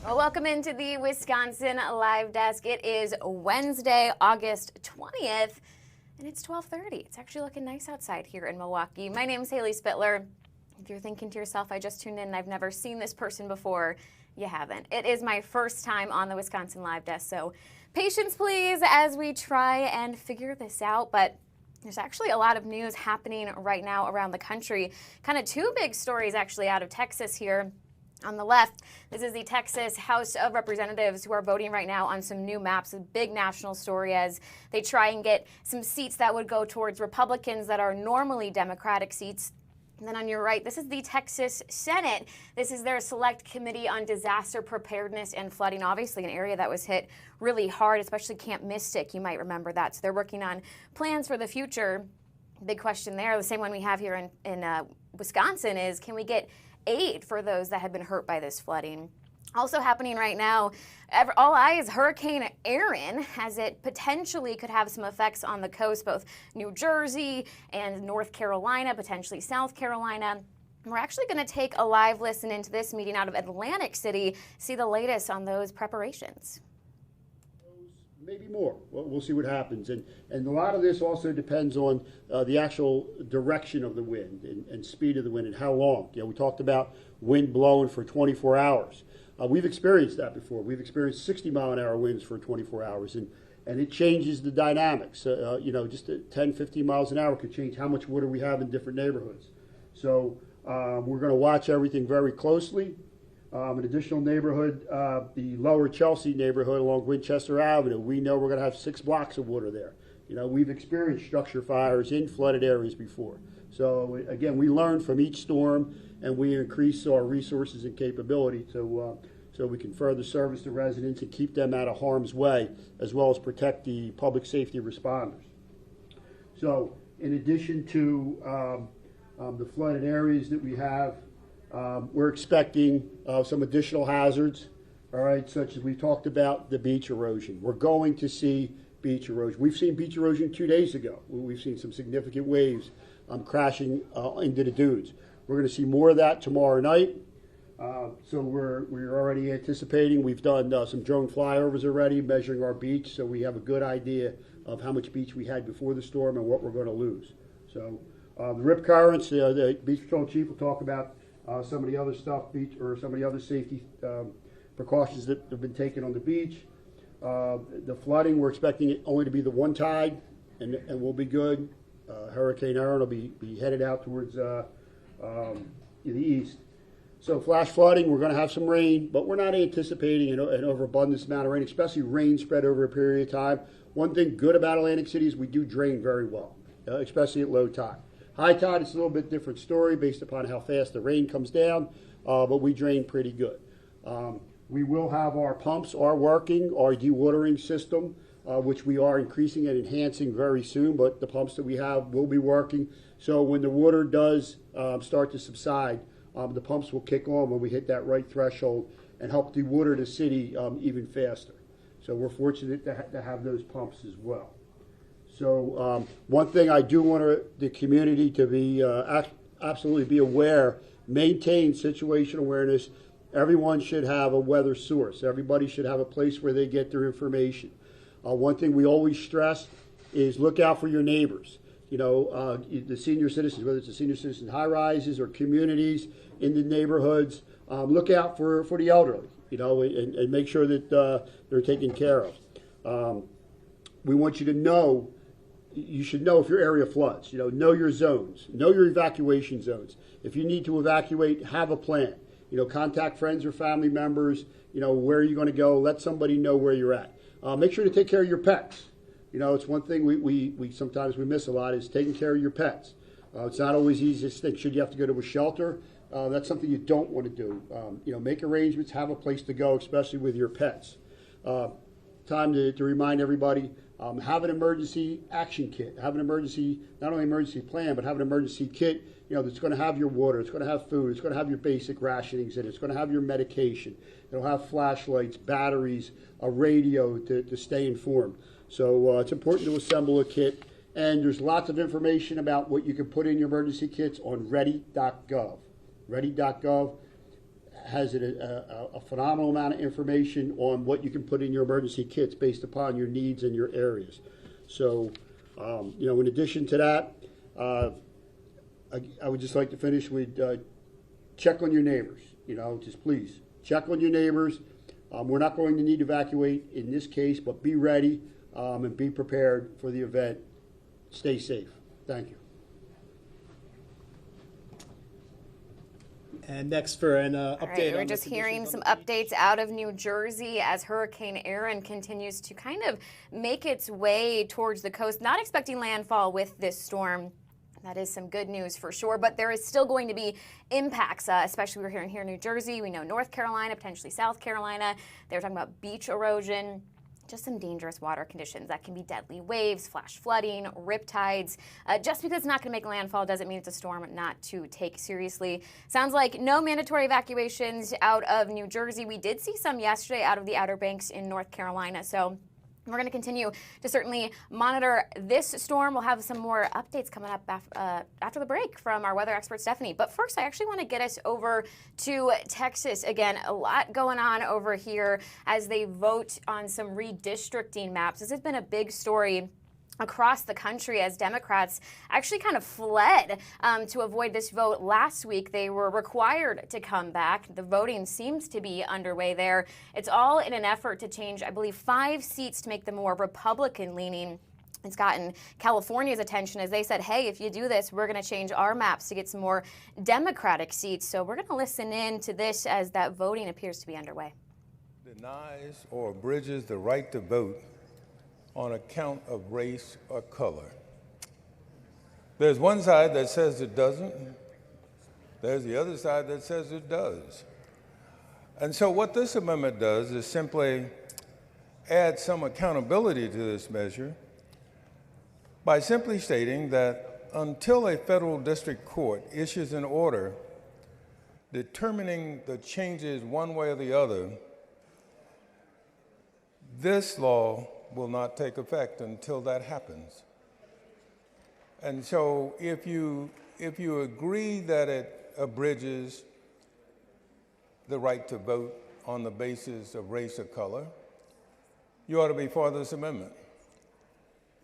Well, welcome into the Wisconsin Live Desk. It is Wednesday, August 20th, and it's 12:30. It's actually looking nice outside here in Milwaukee. My name is Haley Spittler. If you're thinking to yourself, I just tuned in and I've never seen this person before, you haven't. It is my first time on the Wisconsin Live Desk, so patience please as we try and figure this out. But there's actually a lot of news happening right now around the country. Kind of two big stories actually out of Texas here. On the left, this is the Texas House of Representatives who are voting right now on some new maps, a big national story as they try and get some seats that would go towards Republicans that are normally Democratic seats. And then on your right, this is the Texas Senate. This is their Select Committee on Disaster Preparedness and Flooding, obviously an area that was hit really hard, especially Camp Mystic. You might remember that. So they're working on plans for the future. Big question there, the same one we have here in Wisconsin is, can we get aid for those that have been hurt by this flooding? Also happening right now, all eyes Hurricane Erin, as it potentially could have some effects on the coast, both New Jersey and North Carolina, potentially South Carolina. We're actually going to take a live listen into this meeting out of Atlantic City, see the latest on those preparations. Maybe more. We'll see what happens. And a lot of this also depends on the actual direction of the wind and speed of the wind and how long. You know, we talked about wind blowing for 24 hours. We've experienced that before. We've experienced 60-mile-an-hour winds for 24 hours, and it changes the dynamics. You know, just 10, 15 miles an hour could change how much water we have in different neighborhoods. So we're going to watch everything very closely. An additional neighborhood, the lower Chelsea neighborhood along Winchester Avenue, we know we're going to have 6 blocks of water there. You know, we've experienced structure fires in flooded areas before. So again, we learn from each storm and we increase our resources and capability so we can further service the residents and keep them out of harm's way, as well as protect the public safety responders. So in addition to the flooded areas that we have, we're expecting some additional hazards, all right, such as we talked about the beach erosion. We're going to see beach erosion. We've seen beach erosion 2 days ago. We've seen some significant waves crashing into the dunes. We're going to see more of that tomorrow night. So we're already anticipating. We've done some drone flyovers already, measuring our beach, so we have a good idea of how much beach we had before the storm and what we're going to lose. So the rip currents, the Beach Patrol Chief will talk about some of the other stuff, some of the other safety precautions that have been taken on the beach. The flooding, we're expecting it only to be the one tide, and we'll be good. Hurricane Erin will be headed out towards the east. So flash flooding, we're going to have some rain, but we're not anticipating an overabundance amount of rain, especially rain spread over a period of time. One thing good about Atlantic City is we do drain very well, especially at low tide. High tide, it's a little bit different story based upon how fast the rain comes down, but we drain pretty good. We will have our pumps are working, our dewatering system, which we are increasing and enhancing very soon, but the pumps that we have will be working. So when the water does start to subside, the pumps will kick on when we hit that right threshold and help dewater the city even faster. So we're fortunate to have those pumps as well. So one thing I do want the community to be absolutely be aware, maintain situational awareness. Everyone should have a weather source. Everybody should have a place where they get their information. One thing we always stress is look out for your neighbors. You know, the senior citizens, whether it's the senior citizen high-rises or communities in the neighborhoods, look out for the elderly, you know, and make sure that they're taken care of. We want you to know, you should know if your area floods, you know your zones, know your evacuation zones. If you need to evacuate, have a plan. You know, contact friends or family members, you know, where are you going to go? Let somebody know where you're at. Make sure to take care of your pets. You know, it's one thing we sometimes we miss a lot is taking care of your pets. It's not always easy to think, should you have to go to a shelter? That's something you don't want to do. You know, make arrangements, have a place to go, especially with your pets. Time to remind everybody, have an emergency action kit. Have an emergency, not only emergency plan, but have an emergency kit, you know, that's going to have your water, it's going to have food, it's going to have your basic rationings in it, it's going to have your medication. It'll have flashlights, batteries, a radio to stay informed. So it's important to assemble a kit. And there's lots of information about what you can put in your emergency kits on ready.gov. Ready.gov has a phenomenal amount of information on what you can put in your emergency kits based upon your needs and your areas. So, in addition to that, I would just like to finish with check on your neighbors. Just please check on your neighbors. We're not going to need to evacuate in this case, but be ready and be prepared for the event. Stay safe. Thank you. And next for an update. All right, we're on just the hearing conditions some on the beach. updates out of New Jersey as Hurricane Erin continues to kind of make its way towards the coast. Not expecting landfall with this storm. That is some good news for sure, but there is still going to be impacts, especially we're hearing here in New Jersey. We know North Carolina, potentially South Carolina. They're talking about beach erosion. Just some dangerous water conditions that can be deadly waves, flash flooding, riptides. Just because it's not going to make landfall doesn't mean it's a storm not to take seriously. Sounds like no mandatory evacuations out of New Jersey. We did see some yesterday out of the Outer Banks in North Carolina. So we're going to continue to certainly monitor this storm. We'll have some more updates coming up after the break from our weather expert, Stephanie. But first, I actually want to get us over to Texas. Again, a lot going on over here as they vote on some redistricting maps. This has been a big story across the country as Democrats actually kind of fled to avoid this vote last week. They were required to come back. The voting seems to be underway there. It's all in an effort to change, I believe, 5 seats to make them more Republican-leaning. It's gotten California's attention as they said, hey, if you do this, we're going to change our maps to get some more Democratic seats. So we're going to listen in to this as that voting appears to be underway. Denies or abridges the right to vote on account of race or color. There's one side that says it doesn't. There's the other side that says it does. And so what this amendment does is simply add some accountability to this measure by simply stating that until a federal district court issues an order determining the changes one way or the other, this law will not take effect until that happens. And so if you agree that it abridges the right to vote on the basis of race or color, you ought to be for this amendment.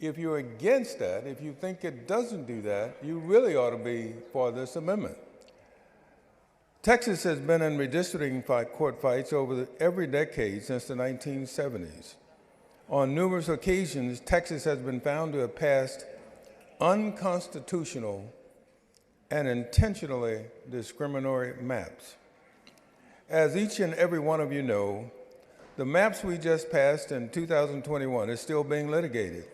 If you're against that, if you think it doesn't do that, you really ought to be for this amendment. Texas has been in redistricting court fights over every decade since the 1970s. On numerous occasions, Texas has been found to have passed unconstitutional and intentionally discriminatory maps. As each and every one of you know, the maps we just passed in 2021 is still being litigated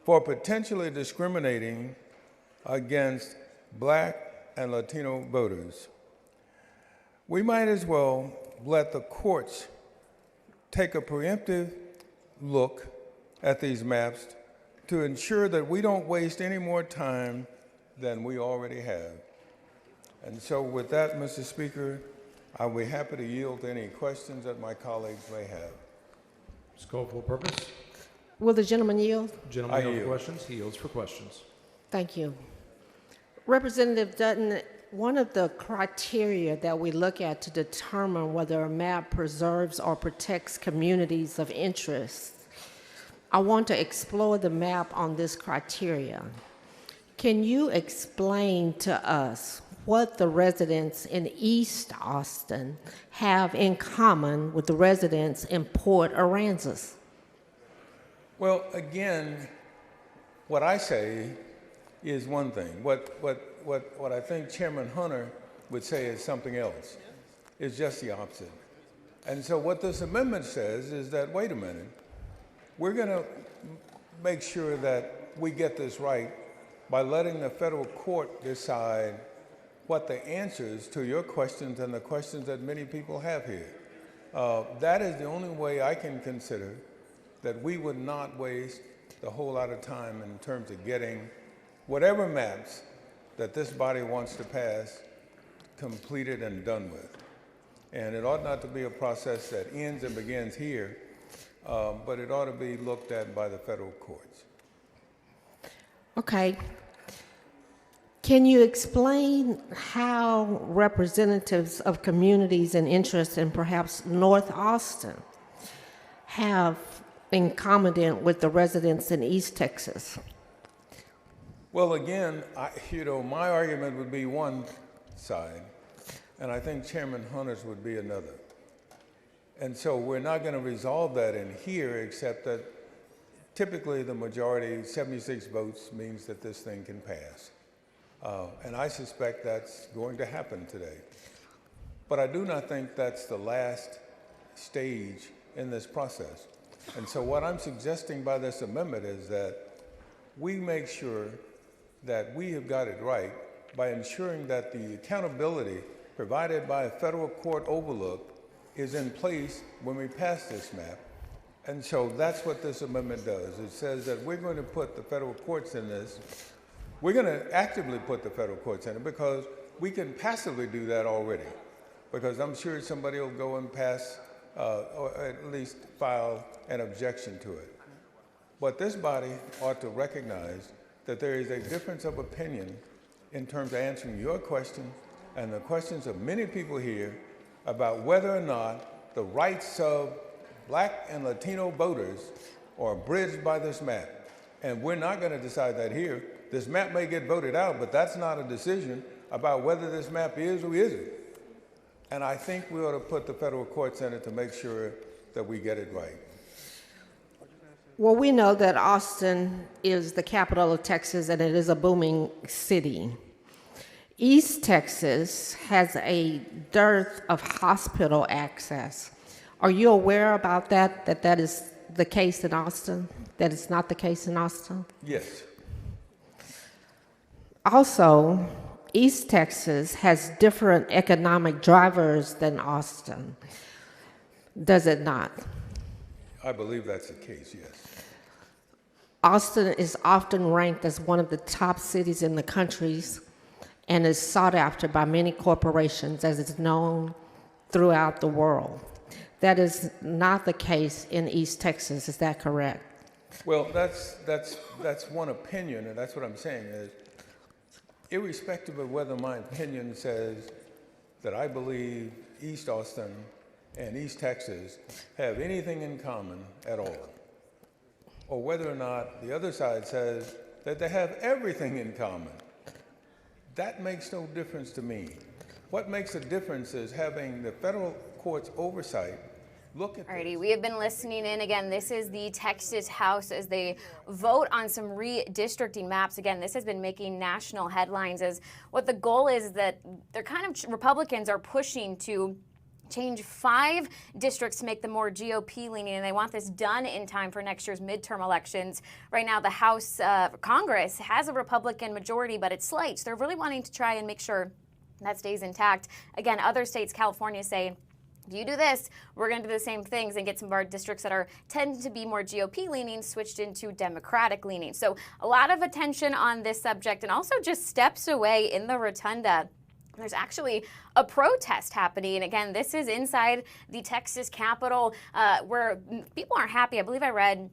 for potentially discriminating against Black and Latino voters. We might as well let the courts take a preemptive look at these maps to ensure that we don't waste any more time than we already have. And so with that, Mr. Speaker, I'll be happy to yield to any questions that my colleagues may have. Scope for purpose. Will the gentleman yield? Gentleman I yield yield. for questions. He yields for questions. Thank you. Representative Dutton, one of the criteria that we look at to determine whether a map preserves or protects communities of interest, I want to explore the map on this criteria. Can you explain to us what the residents in East Austin have in common with the residents in Port Aransas? Well, again, what I say is one thing. What I think Chairman Hunter would say is something else. It's just the opposite. And so what this amendment says is that, wait a minute, we're going to make sure that we get this right by letting the federal court decide what the answers to your questions and the questions that many people have here. That is the only way I can consider that we would not waste a whole lot of time in terms of getting whatever maps that this body wants to pass completed and done with. And it ought not to be a process that ends and begins here, but it ought to be looked at by the federal courts. Okay. Can you explain how representatives of communities and interests in perhaps North Austin have in common with the residents in East Texas? Well, again, my argument would be one side, and I think Chairman Hunter's would be another. And so we're not going to resolve that in here, except that typically the majority, 76 votes, means that this thing can pass. And I suspect that's going to happen today. But I do not think that's the last stage in this process. And so what I'm suggesting by this amendment is that we make sure that we have got it right by ensuring that the accountability provided by a federal court overlook is in place when we pass this map. And so that's what this amendment does. It says that we're going to put the federal courts in this. We're going to actively put the federal courts in it because we can passively do that already. Because I'm sure somebody will go and pass, or at least file an objection to it. But this body ought to recognize that there is a difference of opinion in terms of answering your question and the questions of many people here about whether or not the rights of Black and Latino voters are bridged by this map. And we're not going to decide that here. This map may get voted out, but that's not a decision about whether this map is or isn't. And I think we ought to put the federal courts in it to make sure that we get it right. Well, we know that Austin is the capital of Texas and it is a booming city. East Texas has a dearth of hospital access. Are you aware about that that is the case in Austin? That it's not the case in Austin? Yes. Also, East Texas has different economic drivers than Austin. Does it not? I believe that's the case, yes. Austin is often ranked as one of the top cities in the country and is sought after by many corporations, as it's known throughout the world. That is not the case in East Texas, is that correct? Well, that's one opinion, and that's what I'm saying is, irrespective of whether my opinion says that I believe East Austin and East Texas have anything in common at all, or whether or not the other side says that they have everything in common, that makes no difference to me. What makes a difference is having the federal court's oversight look at Alrighty, we have been listening in. Again, this is the Texas House as they vote on some redistricting maps. Again, this has been making national headlines as what the goal is that they're kind of, Republicans are pushing to change 5 districts to make them more GOP leaning, and they want this done in time for next year's midterm elections. Right now, the House Congress has a Republican majority, but it's slight. So they're really wanting to try and make sure that stays intact. Again, other states, California, say, if you do this, we're going to do the same things and get some of our districts that tend to be more GOP leaning switched into Democratic leaning. So a lot of attention on this subject, and also just steps away in the rotunda. There's actually a protest happening. Again, this is inside the Texas Capitol where people aren't happy. I believe I read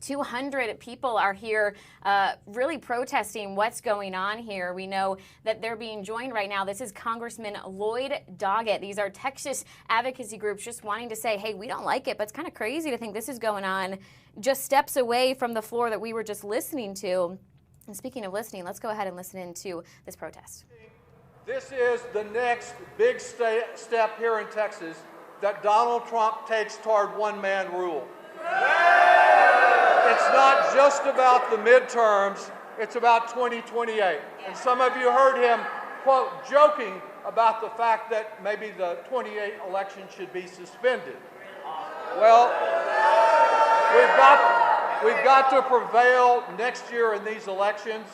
200 people are here really protesting what's going on here. We know that they're being joined right now. This is Congressman Lloyd Doggett. These are Texas advocacy groups just wanting to say, hey, we don't like it, but it's kind of crazy to think this is going on just steps away from the floor that we were just listening to. And speaking of listening, let's go ahead and listen into this protest. This is the next big step here in Texas that Donald Trump takes toward one-man rule. It's not just about the midterms, it's about 2028. And some of you heard him, quote, joking about the fact that maybe the 28 election should be suspended. Well, we've got to prevail next year in these elections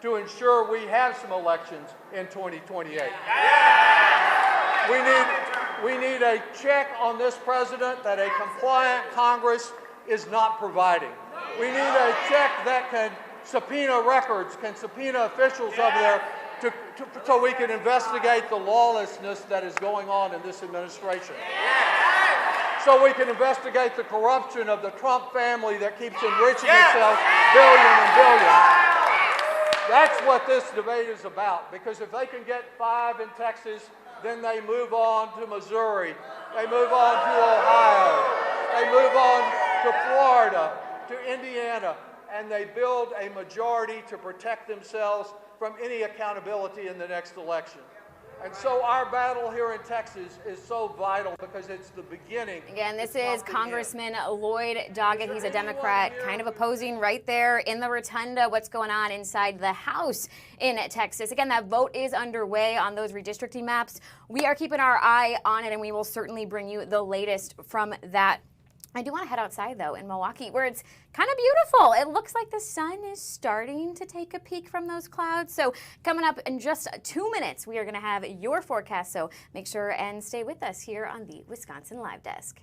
to ensure we have some elections in 2028. We need a check on this president that a compliant Congress is not providing. We need a check that can subpoena records, can subpoena officials over there so we can investigate the lawlessness that is going on in this administration. So we can investigate the corruption of the Trump family that keeps enriching itself billion and billion. That's what this debate is about, because if they can get 5 in Texas, then they move on to Missouri, they move on to Ohio, they move on to Florida, to Indiana, and they build a majority to protect themselves from any accountability in the next election. And so our battle here in Texas is so vital because it's the beginning. Again, this is Congressman Lloyd Doggett. He's a Democrat, kind of opposing right there in the rotunda what's going on inside the House in Texas. Again, that vote is underway on those redistricting maps. We are keeping our eye on it, and we will certainly bring you the latest from that. I do want to head outside, though, in Milwaukee, where it's kind of beautiful. It looks like the sun is starting to take a peek from those clouds. So coming up in just 2 minutes, we are going to have your forecast. So make sure and stay with us here on the Wisconsin Live Desk.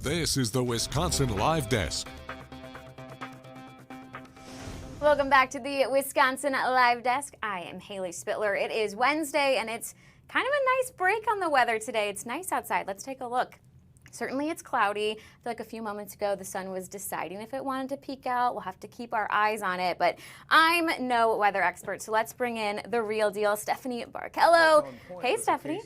This is the Wisconsin Live Desk. Welcome back to the Wisconsin Live Desk. I am Haley Spittler. It is Wednesday, and it's kind of a nice break on the weather today. It's nice outside. Let's take a look. Certainly it's cloudy. I feel like a few moments ago the sun was deciding if it wanted to peek out. We'll have to keep our eyes on it, but I'm no weather expert, so let's bring in the real deal, Stephanie Barkello. Hey, Stephanie.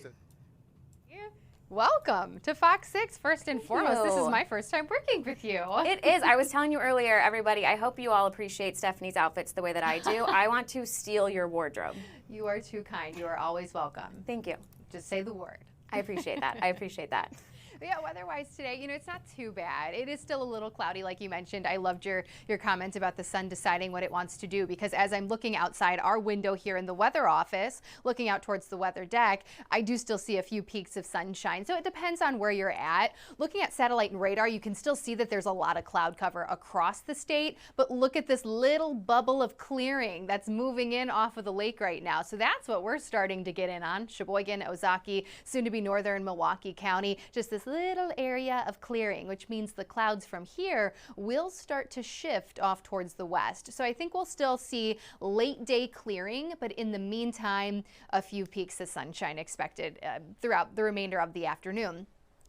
Welcome to Fox 6, first and foremost. This is my first time working with you. It is. I was telling you earlier, everybody, I hope you all appreciate Stephanie's outfits the way that I do. I want to steal your wardrobe. You are too kind. You are always welcome. Thank you. Just say the word. I appreciate that. I appreciate that. But yeah, weather-wise today, it's not too bad. It is still a little cloudy, like you mentioned. I loved your comment about the sun deciding what it wants to do, because as I'm looking outside our window here in the weather office, looking out towards the weather deck, I do still see a few peaks of sunshine. So it depends on where you're at. Looking at satellite and radar, you can still see that there's a lot of cloud cover across the state, but look at this little bubble of clearing that's moving in off of the lake right now. So that's what we're starting to get in on. Sheboygan, Ozaukee, soon to be northern Milwaukee County, just this little area of clearing, which means the clouds from here will start to shift off towards the west. So I think we'll still see late day clearing, but in the meantime, a few peaks of sunshine expected throughout the remainder of the afternoon.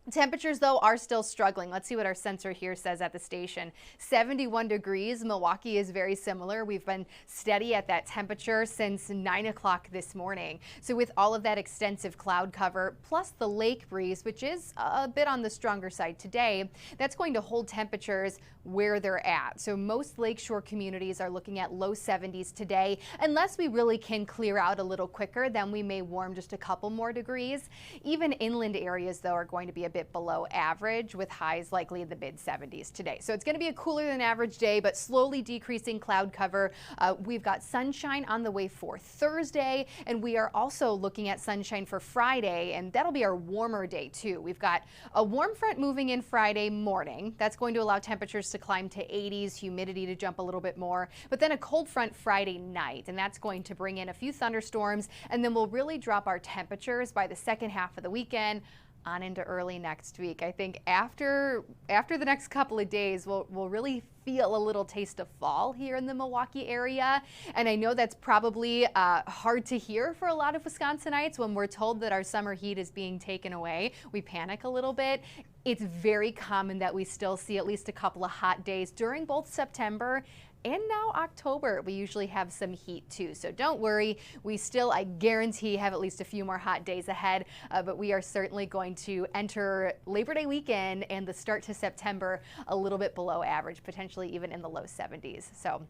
Temperatures, though, are still struggling. Let's see what our sensor here says at the station. 71 degrees. Milwaukee is very similar. We've been steady at that temperature since 9 o'clock this morning. So with all of that extensive cloud cover, plus the lake breeze, which is a bit on the stronger side today, that's going to hold temperatures where they're at. So most lakeshore communities are looking at low 70s today. Unless we really can clear out a little quicker, then we may warm just a couple more degrees. Even inland areas, though, are going to be a bit below average, with highs likely in the mid 70s today. So it's going to be a cooler than average day, but slowly decreasing cloud cover. We've got sunshine on the way for Thursday, and we are also looking at sunshine for Friday, and that'll be our warmer day too. We've got a warm front moving in Friday morning. That's going to allow temperatures to climb to 80s, humidity to jump a little bit more, but then a cold front Friday night, and that's going to bring in a few thunderstorms, and then we'll really drop our temperatures by the second half of the weekend on into early next week. I think after the next couple of days, we'll really feel a little taste of fall here in the Milwaukee area. And I know that's probably hard to hear for a lot of Wisconsinites. When we're told that our summer heat is being taken away, we panic a little bit. It's very common that we still see at least a couple of hot days during both September and now October. We usually have some heat too, so don't worry. We still, I guarantee, have at least a few more hot days ahead, but we are certainly going to enter Labor Day weekend and the start to September a little bit below average, potentially even in the low 70s. So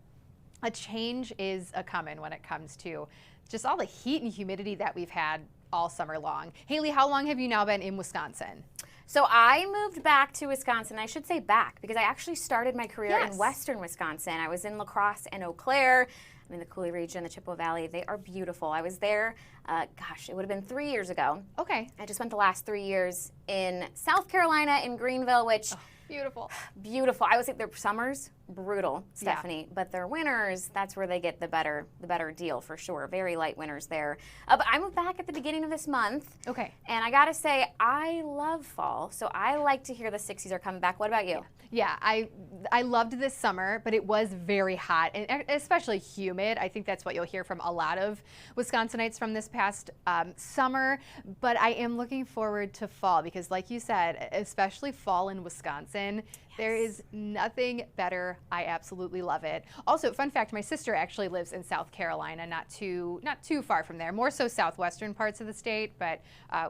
a change is coming when it comes to just all the heat and humidity that we've had all summer long. Haley, how long have you now been in Wisconsin? So I moved back to Wisconsin. I should say back because I actually started my career Yes. in western Wisconsin. I was in La Crosse and Eau Claire. I'm in the Coulee region, the Chippewa Valley. They are beautiful. I was there, gosh, it would have been 3 years ago. Okay. I just spent the last 3 years in South Carolina, in Greenville, which Beautiful. beautiful. I would say their summers brutal, Stephanie, but their winters, that's where they get the better deal for sure. Very light winters there. But I moved back at the beginning of this month. Okay. And I gotta say, I love fall, so I like to hear the 60s are coming back. What about you? Yeah, I loved this summer, but it was very hot and especially humid. I think that's what you'll hear from a lot of Wisconsinites from this past summer. But I am looking forward to fall because, like you said, especially fall in Wisconsin, there is nothing better. I absolutely love it. Also, fun fact, my sister actually lives in South Carolina, not too far from there, more so southwestern parts of the state, but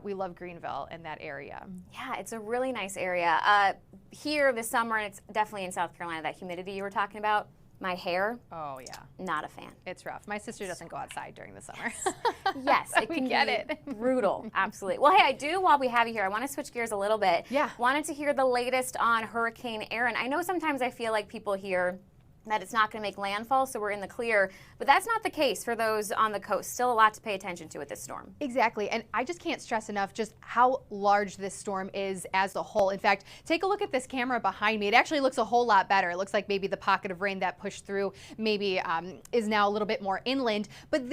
we love Greenville in that area. Yeah, it's a really nice area. Here this summer, and it's definitely in South Carolina, that humidity you were talking about, my hair, Oh yeah, not a fan. it's rough. My sister doesn't go outside during the summer. Yes, So it we can get be it. brutal. Absolutely. Well, hey, I do, while we have you here, I want to switch gears a little bit. Yeah. Wanted to hear the latest on Hurricane Erin. I know sometimes I feel like people hear that it's not going to make landfall, so we're in the clear, but that's not the case for those on the coast. Still a lot to pay attention to with this storm. Exactly, and I just can't stress enough just how large this storm is as a whole. In fact, take a look at this camera behind me. It actually looks a whole lot better. It looks like maybe the pocket of rain that pushed through maybe is now a little bit more inland, but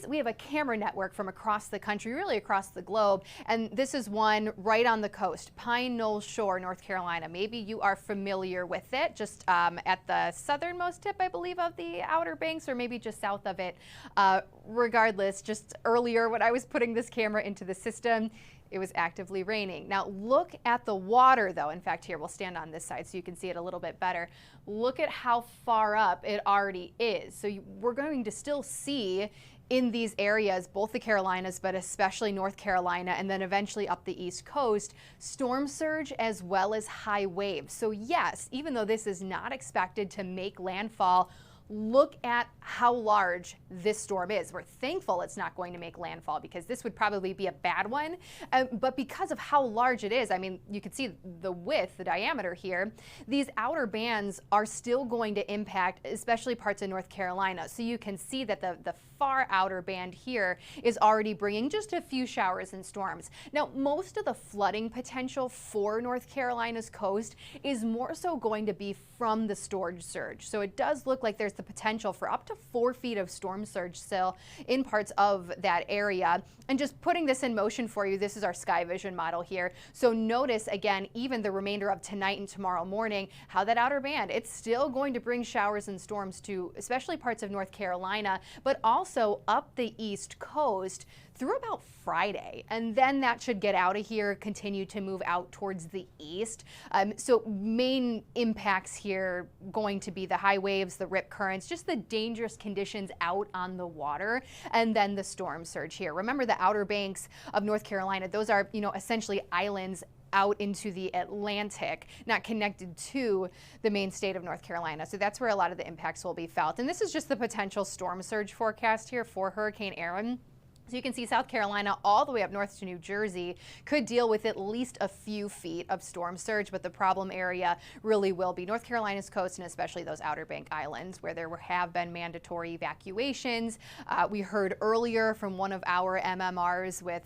we have a camera network from across the country, really across the globe, and this is one right on the coast, Pine Knoll Shore, North Carolina. Maybe you are familiar with it, just at the southernmost tip, I believe, of the Outer Banks, or maybe just south of it. Regardless, just earlier when I was putting this camera into the system, it was actively raining. Now look at the water though. In fact, here, we'll stand on this side so you can see it a little bit better. Look at how far up it already is. So we're going to still see in these areas, both the Carolinas, but especially North Carolina, and then eventually up the East Coast, storm surge as well as high waves. So yes, even though this is not expected to make landfall, look at how large this storm is. We're thankful it's not going to make landfall because this would probably be a bad one. But because of how large it is, I mean, you can see the width, the diameter here, these outer bands are still going to impact, especially parts of North Carolina. So you can see that the far outer band here is already bringing just a few showers and storms. Now, most of the flooding potential for North Carolina's coast is more so going to be from the storm surge. So it does look like there's the potential for up to 4 feet of storm surge still in parts of that area. And just putting this in motion for you, this is our sky vision model here. So notice again, even the remainder of tonight and tomorrow morning, how that outer band, it's still going to bring showers and storms to especially parts of North Carolina, but also up the East Coast through about Friday, and then that should get out of here, continue to move out towards the east. So main impacts here going to be the high waves, the rip currents, just the dangerous conditions out on the water, and then the storm surge here. Remember the Outer Banks of North Carolina, those are, essentially islands out into the Atlantic, not connected to the main state of North Carolina. So that's where a lot of the impacts will be felt. And this is just the potential storm surge forecast here for Hurricane Erin. So you can see South Carolina all the way up north to New Jersey could deal with at least a few feet of storm surge, but the problem area really will be North Carolina's coast and especially those Outer Bank islands where there have been mandatory evacuations. We heard earlier from one of our MMRs with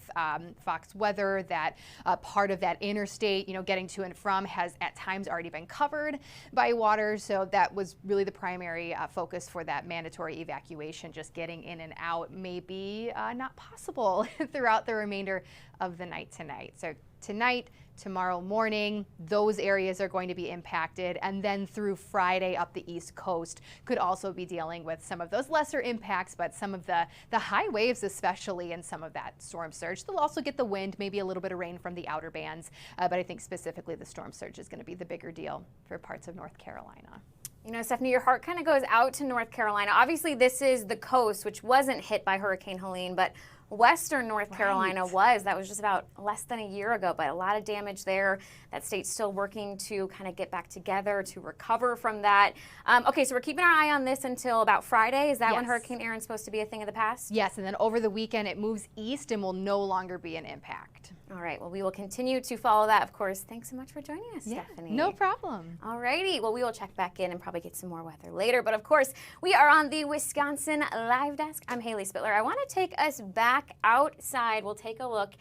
Fox Weather that part of that interstate, getting to and from has at times already been covered by water. So that was really the primary focus for that mandatory evacuation. Just getting in and out may be not possible throughout the remainder of the night tonight. So tonight, tomorrow morning, those areas are going to be impacted, and then through Friday up the East Coast could also be dealing with some of those lesser impacts, but some of the high waves especially, and some of that storm surge. They'll also get the wind, maybe a little bit of rain from the outer bands, but I think specifically the storm surge is going to be the bigger deal for parts of North Carolina. Stephanie, your heart kind of goes out to North Carolina. Obviously, this is the coast, which wasn't hit by Hurricane Helene, but western North Carolina was. That was just about less than a year ago, but a lot of damage there. That state's still working to kind of get back together to recover from that. Okay, so we're keeping our eye on this until about Friday. Is that when Hurricane Erin's supposed to be a thing of the past? Yes, and then over the weekend it moves east and will no longer be an impact. All right, well, we will continue to follow that, of course. Thanks so much for joining us, Stephanie. No problem. All righty, well, we will check back in and probably get some more weather later. But of course, we are on the Wisconsin Live Desk. I'm Haley Spittler. I want to take us back outside. We'll take a look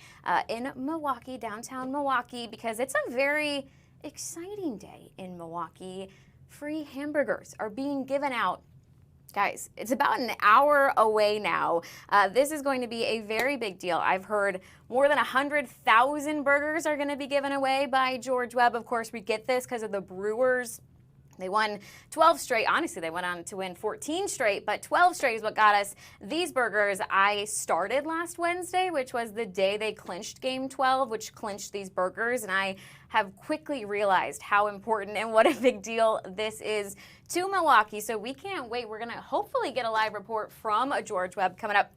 in Milwaukee, downtown Milwaukee, because it's a very exciting day in Milwaukee. Free hamburgers are being given out. Guys, it's about an hour away now. This is going to be a very big deal. I've heard more than 100,000 burgers are going to be given away by George Webb. Of course, we get this because of the Brewers. They won 12 straight. Honestly, they went on to win 14 straight, but 12 straight is what got us these burgers. I started last Wednesday, which was the day they clinched Game 12, which clinched these burgers, and I have quickly realized how important and what a big deal this is to Milwaukee. So we can't wait. We're going to hopefully get a live report from a George Webb coming up.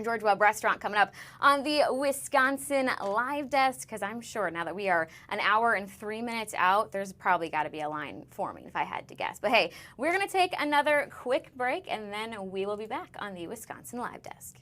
George Webb restaurant coming up on the Wisconsin Live Desk, because I'm sure now that we are an hour and 3 minutes out, there's probably got to be a line forming if I had to guess. But hey, we're going to take another quick break, and then we will be back on the Wisconsin Live Desk.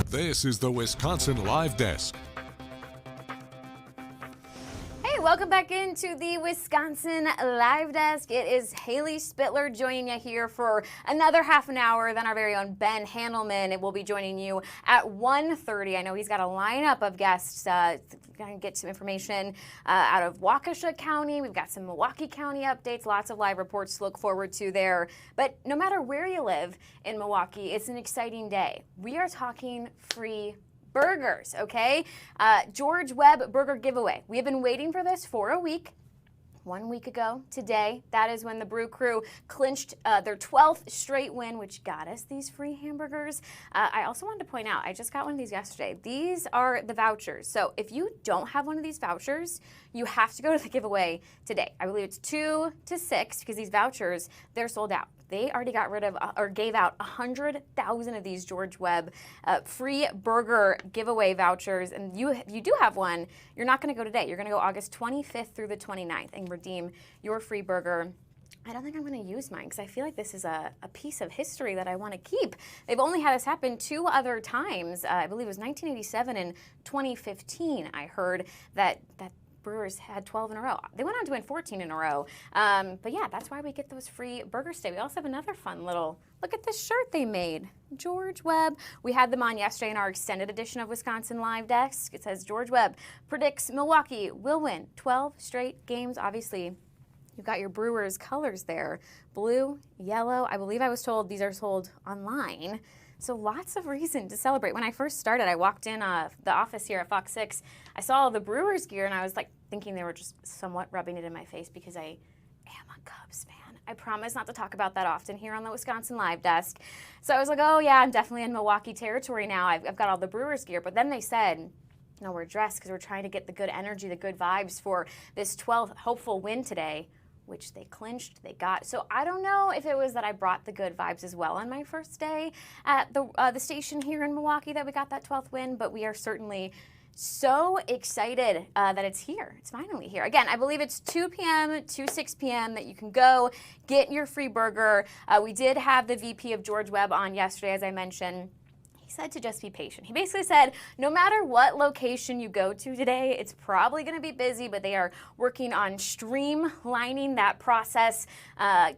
This is the Wisconsin Live Desk. Hey, welcome back into the Wisconsin Live Desk. It is Haley Spittler joining you here for another half an hour. Then our very own Ben Handelman will be joining you at 1:30. I know he's got a lineup of guests. Going to get some information out of Waukesha County. We've got some Milwaukee County updates, lots of live reports to look forward to there. But no matter where you live in Milwaukee, it's an exciting day. We are talking free burgers, okay? George Webb burger giveaway. We have been waiting for this for a week. 1 week ago today, that is when the Brew Crew clinched their 12th straight win, which got us these free hamburgers. I also wanted to point out, I just got one of these yesterday. These are the vouchers. So if you don't have one of these vouchers, you have to go to the giveaway today. I believe it's 2 to 6 because these vouchers, they're sold out. They already got rid of or gave out 100,000 of these George Webb free burger giveaway vouchers. And if you do have one, you're not going to go today. You're going to go August 25th through the 29th and redeem your free burger. I don't think I'm going to use mine because I feel like this is a piece of history that I want to keep. They've only had this happen 2 other times. I believe it was 1987 and 2015. I heard that Brewers had 12 in a row. They went on to win 14 in a row. But yeah, that's why we get those free burgers today. We also have another fun little, look at this shirt they made. George Webb. We had them on yesterday in our extended edition of Wisconsin Live Desk. It says George Webb predicts Milwaukee will win 12 straight games. Obviously, you've got your Brewers colors there. Blue, yellow. I believe I was told these are sold online. So lots of reason to celebrate. When I first started, I walked in the office here at FOX6. I saw all the Brewers gear, and I was like thinking they were just somewhat rubbing it in my face because I am a Cubs fan. I promise not to talk about that often here on the Wisconsin Live Desk. So I was like, oh yeah, I'm definitely in Milwaukee territory now. I've got all the Brewers gear. But then they said, no, we're dressed because we're trying to get the good energy, the good vibes for this 12th hopeful win today, which they clinched, they got. So I don't know if it was that I brought the good vibes as well on my first day at the station here in Milwaukee that we got that 12th win, but we are certainly so excited that it's here. It's finally here. Again, I believe it's 2 p.m. to 6 p.m. that you can go get your free burger. We did have the VP of George Webb on yesterday, as I mentioned. Said to just be patient. He basically said no matter what location you go to today, it's probably going to be busy, but they are working on streamlining that process.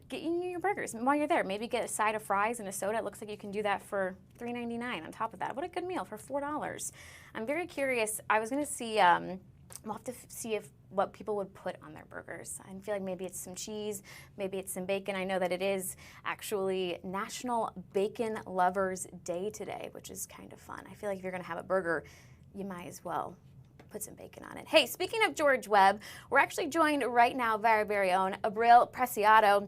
Getting your burgers and while you're there. Maybe get a side of fries and a soda. It looks like you can do that for $3.99 on top of that. What a good meal for $4. I'm very curious. I was going to see, we'll have to see what people would put on their burgers. I feel like maybe it's some cheese, maybe it's some bacon. I know that it is actually National Bacon Lovers Day today, which is kind of fun. I feel like if you're going to have a burger, you might as well put some bacon on it. Hey, speaking of George Webb, we're actually joined right now by our very own Abril Preciado.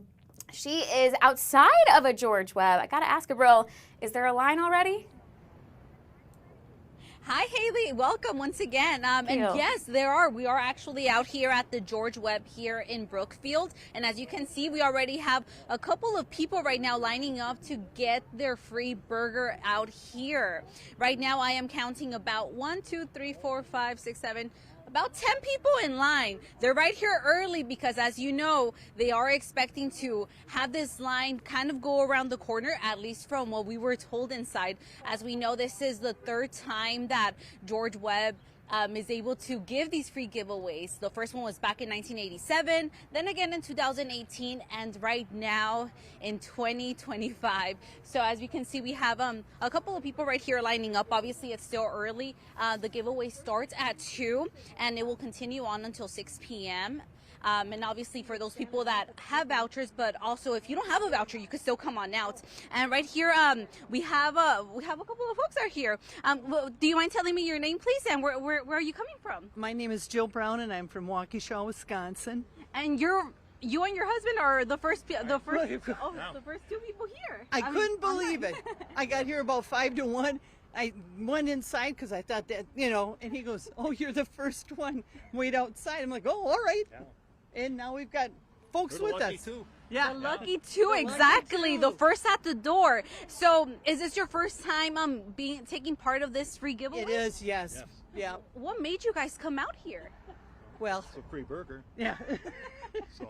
She is outside of a George Webb. I got to ask Abril, is there a line already? Hi, Haley. Welcome once again. And yes, there are. We are actually out here at the George Webb here in Brookfield. And as you can see, we already have a couple of people right now lining up to get their free burger out here. Right now, I am counting about 1, 2, 3, 4, 5, 6, 7, about 10 people in line. They're right here early because, as you know, they are expecting to have this line kind of go around the corner, at least from what we were told inside. As we know, this is the 3rd time that George Webb is able to give these free giveaways. The first one was back in 1987, then again in 2018, and right now in 2025. So as we can see, we have a couple of people right here lining up. Obviously, it's still early. The giveaway starts at 2, and it will continue on until 6 p.m. And obviously for those people that have vouchers, but also if you don't have a voucher, you can still come on out. And right here, we have a couple of folks out here. Do you mind telling me your name, please, and where are you coming from? My name is Jill Brown, and I'm from Waukesha, Wisconsin. And you and your husband are the first 2 people here. I couldn't believe it. I got here about 5 to 1. I went inside because I thought that, and he goes, "Oh, you're the first one. Wait outside." I'm like, "Oh, all right." Yeah. And now we've got folks with us. Too. Yeah, the lucky two, exactly. The first at the door. So, is this your first time taking part of this free giveaway? It is, yes. Yeah. What made you guys come out here? Well, it's a free burger. Yeah. So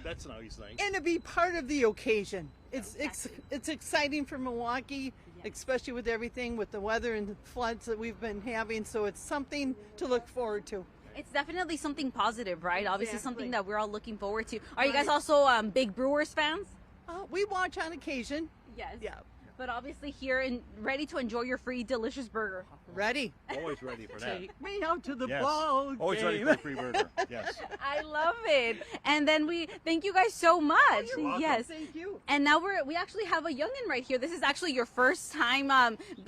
that's an nice thing. And to be part of the occasion. It's exciting for Milwaukee, especially with everything, with the weather and the floods that we've been having. So it's something to look forward to. It's definitely something positive, right? Obviously Exactly. something that we're all looking forward to. Are you guys also big Brewers fans? We watch on occasion. Yes. Yeah. But obviously here and ready to enjoy your free delicious burger. Ready? Always ready for that. Take me out to the Yes. ball Always game. ready for a free burger. Yes. I love it. And then we thank you guys so much. You're welcome. Yes. Thank you. And now we actually have a youngin right here. This is actually your first time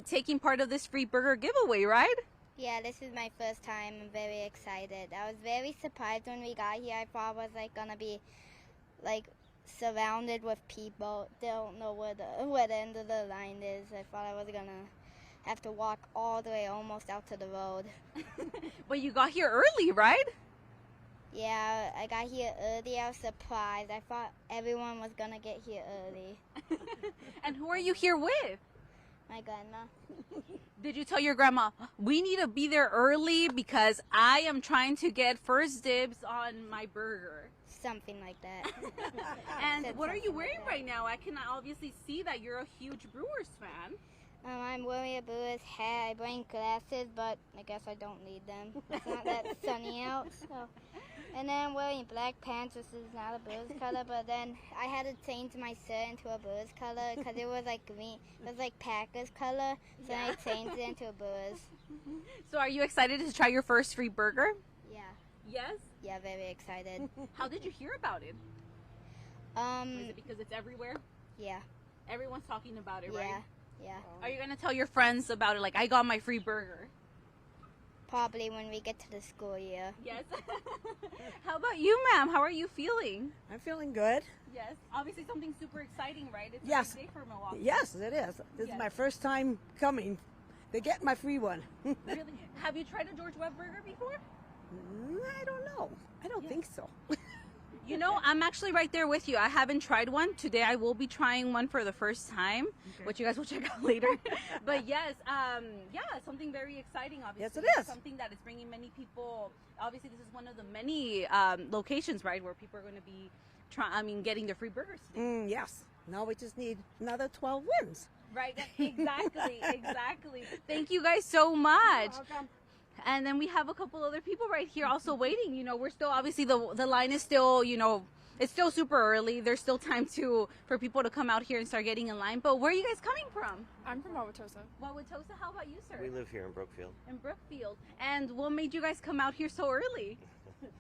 taking part of this free burger giveaway, right? Yeah, this is my first time. I'm very excited. I was very surprised when we got here. I thought I was gonna be surrounded with people. Don't know where the end of the line is. I thought I was gonna have to walk all the way almost out to the road. But you got here early, right? Yeah, I got here early. I was surprised. I thought everyone was gonna get here early. And who are you here with? My grandma. Did you tell your grandma, we need to be there early because I am trying to get first dibs on my burger? Something like that. And Said what are you something wearing like that. right now? I can obviously see that you're a huge Brewers fan. I'm wearing a Brewers hat. I bring glasses, but I guess I don't need them. It's not that sunny out. So. And then I'm wearing black pants. This is not a Brewers color, but then I had to change my shirt into a Brewers color because it was green. It was Packers color, so I changed it into a Brewers. So are you excited to try your first free burger? Yeah. Yes? Yeah, very excited. How did you hear about it? Is it because it's everywhere? Yeah. Everyone's talking about it, Yeah. right? Yeah. Are you going to tell your friends about it? Like, I got my free burger. Probably when we get to the school year. Yes. How about you, ma'am? How are you feeling? I'm feeling good. Yes. Obviously something super exciting, right? It's Yes. a big day for Milwaukee. Yes, it is. This is my first time coming to get my free one. Really? Have you tried a George Webb burger before? I don't know. I don't think so. You know, I'm actually right there with you. I haven't tried one. Today I will be trying one for the first time, which you guys will check out later. But yes, yeah, something very exciting, obviously. Yes, it is. Something that is bringing many people. Obviously, this is one of the many locations, right, where people are going to be getting their free burgers today. Yes. Now we just need another 12 wins. Right, exactly, exactly. Thank you guys so much. You're welcome. And then we have a couple other people right here also waiting. You know, we're still, obviously the line is still, you know, it's still super early. There's still time for people to come out here and start getting in line. But where are you guys coming from? I'm from Wauwatosa. Wauwatosa, how about you, sir? We live here in Brookfield. In Brookfield. And what made you guys come out here so early?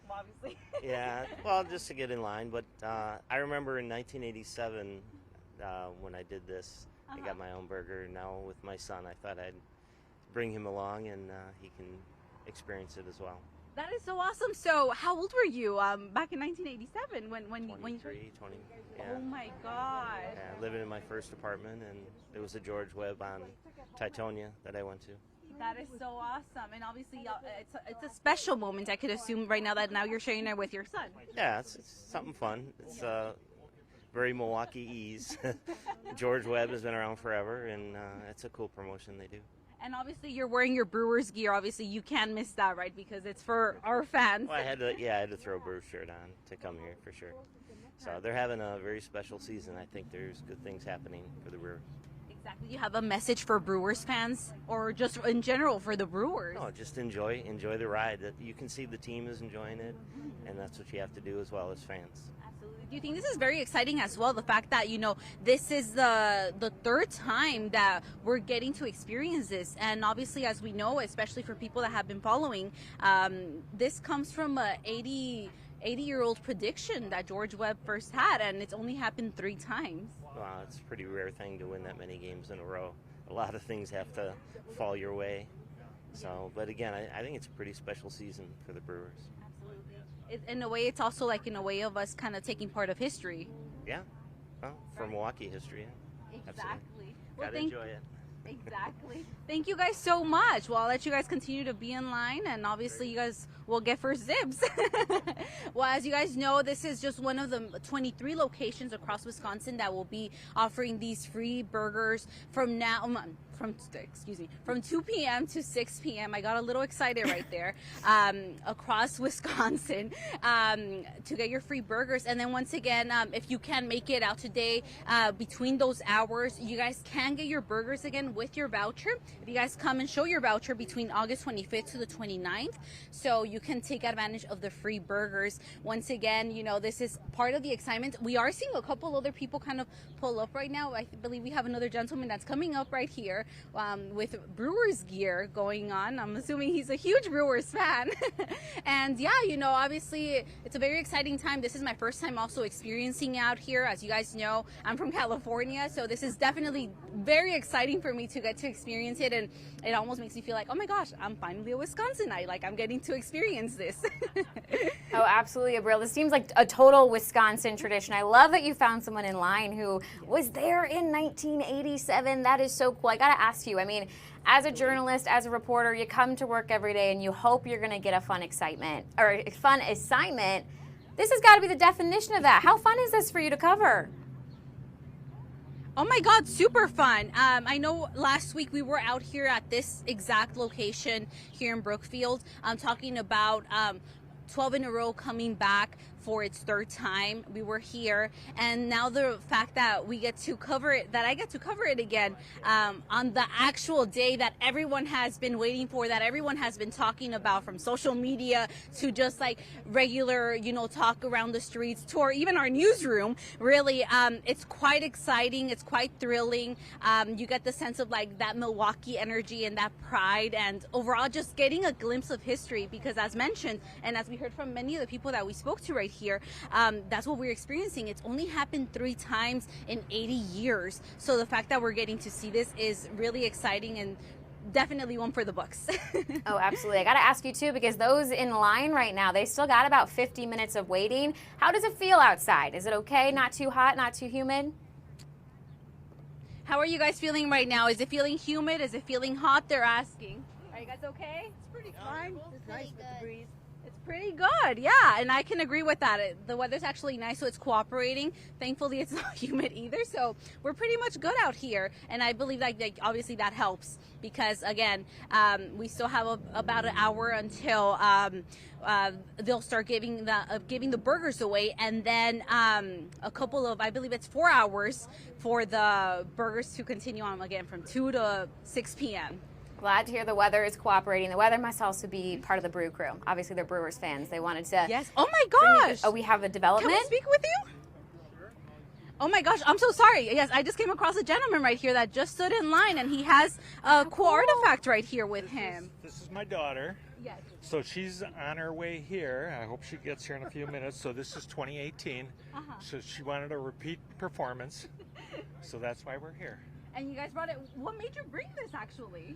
Obviously. Yeah, well, just to get in line. But I remember in 1987 when I did this, I got my own burger. Now with my son, I thought I'd bring him along and he can experience it as well. That is so awesome. So how old were you back in 1987 when 23, 20, yeah. Oh my God. Yeah, living in my first apartment, and it was a George Webb on Titonia that I went to. That is so awesome. And obviously it's a special moment, I could assume, right now that now you're sharing it with your son. Yeah, it's something fun. It's very Milwaukee-ese. George Webb has been around forever, and it's a cool promotion they do. And obviously you're wearing your Brewers gear. Obviously you can't miss that, right? Because it's for our fans. Well, I had to throw a Brewers shirt on to come here for sure. So they're having a very special season. I think there's good things happening for the Brewers. Exactly. Do you have a message for Brewers fans, or just in general for the Brewers? No, just enjoy the ride. That you can see the team is enjoying it, and that's what you have to do as well as fans. Do you think this is very exciting as well? The fact that, you know, this is the third time that we're getting to experience this. And obviously, as we know, especially for people that have been following, this comes from a 80-year-old prediction that George Webb first had, and it's only happened 3 times. Wow, it's a pretty rare thing to win that many games in a row. A lot of things have to fall your way. So, but again, I think it's a pretty special season for the Brewers. In a way, it's also like in a way of us kind of taking part of history. Yeah, well, for Milwaukee history. Exactly. Well, gotta enjoy it. Exactly. Thank you guys so much. Well, I'll let you guys continue to be in line, and obviously you guys will get first dibs. Well, as you guys know, this is just one of the 23 locations across Wisconsin that will be offering these free burgers from from 2 p.m. to 6 p.m. I got a little excited right there, across Wisconsin, to get your free burgers. And then once again, if you can make it out today, between those hours, you guys can get your burgers again with your voucher. If you guys come and show your voucher between August 25th to the 29th, so you can take advantage of the free burgers. Once again, you know, this is part of the excitement. We are seeing a couple other people kind of pull up right now. I believe we have another gentleman that's coming up right here, with Brewers gear going on. I'm assuming he's a huge Brewers fan. And yeah, you know, obviously it's a very exciting time. This is my first time also experiencing out here. As you guys know, I'm from California, so this is definitely very exciting for me to get to experience it, and it almost makes me feel like, oh my gosh, I'm finally a Wisconsinite. Like, I'm getting to experience this. Oh, absolutely, Abril. This seems like a total Wisconsin tradition. I love that you found someone in line who was there in 1987. That is so cool. I got to ask you, I mean, as a journalist, as a reporter, you come to work every day and you hope you're going to get a fun assignment. This has got to be the definition of that. How fun is this for you to cover? Oh my God, super fun. I know last week we were out here at this exact location here in Brookfield, talking about 12 in a row coming back for its third time. We were here, and now the fact that we get to cover it, that I get to cover it again on the actual day that everyone has been waiting for, that everyone has been talking about, from social media to just like regular, you know, talk around the streets to even our newsroom. Really, it's quite exciting. It's quite thrilling. You get the sense of like that Milwaukee energy and that pride, and overall just getting a glimpse of history, because as mentioned, and as we heard from many of the people that we spoke to right here, that's what we're experiencing. It's only happened 3 times in 80 years. So the fact that we're getting to see this is really exciting, and definitely one for the books. Oh, absolutely. I got to ask you too, because those in line right now, they still got about 50 minutes of waiting. How does it feel outside? Is it okay? Not too hot, not too humid? How are you guys feeling right now? Is it feeling humid? Is it feeling hot? They're asking. Are you guys okay? It's pretty fine. It's nice with the breeze. It's pretty good, yeah, and I can agree with that. The weather's actually nice, so it's cooperating. Thankfully, it's not humid either, so we're pretty much good out here, and I believe that obviously that helps, because again, we still have about an hour until they'll start giving the burgers away, and then a couple of, I believe it's 4 hours for the burgers to continue on again from 2 to 6 p.m. Glad to hear the weather is cooperating. The weather must also be part of the brew crew. Obviously, they're Brewers fans. They wanted to. Yes. Oh my gosh. Oh, we have a development. Can we speak with you? Oh my gosh, I'm so sorry. Yes, I just came across a gentleman right here that just stood in line, and he has a cool artifact right here with him. This is my daughter. Yes. So she's on her way here. I hope she gets here in a few minutes. So this is 2018. So she wanted a repeat performance. So that's why we're here. And you guys brought it. What made you bring this actually?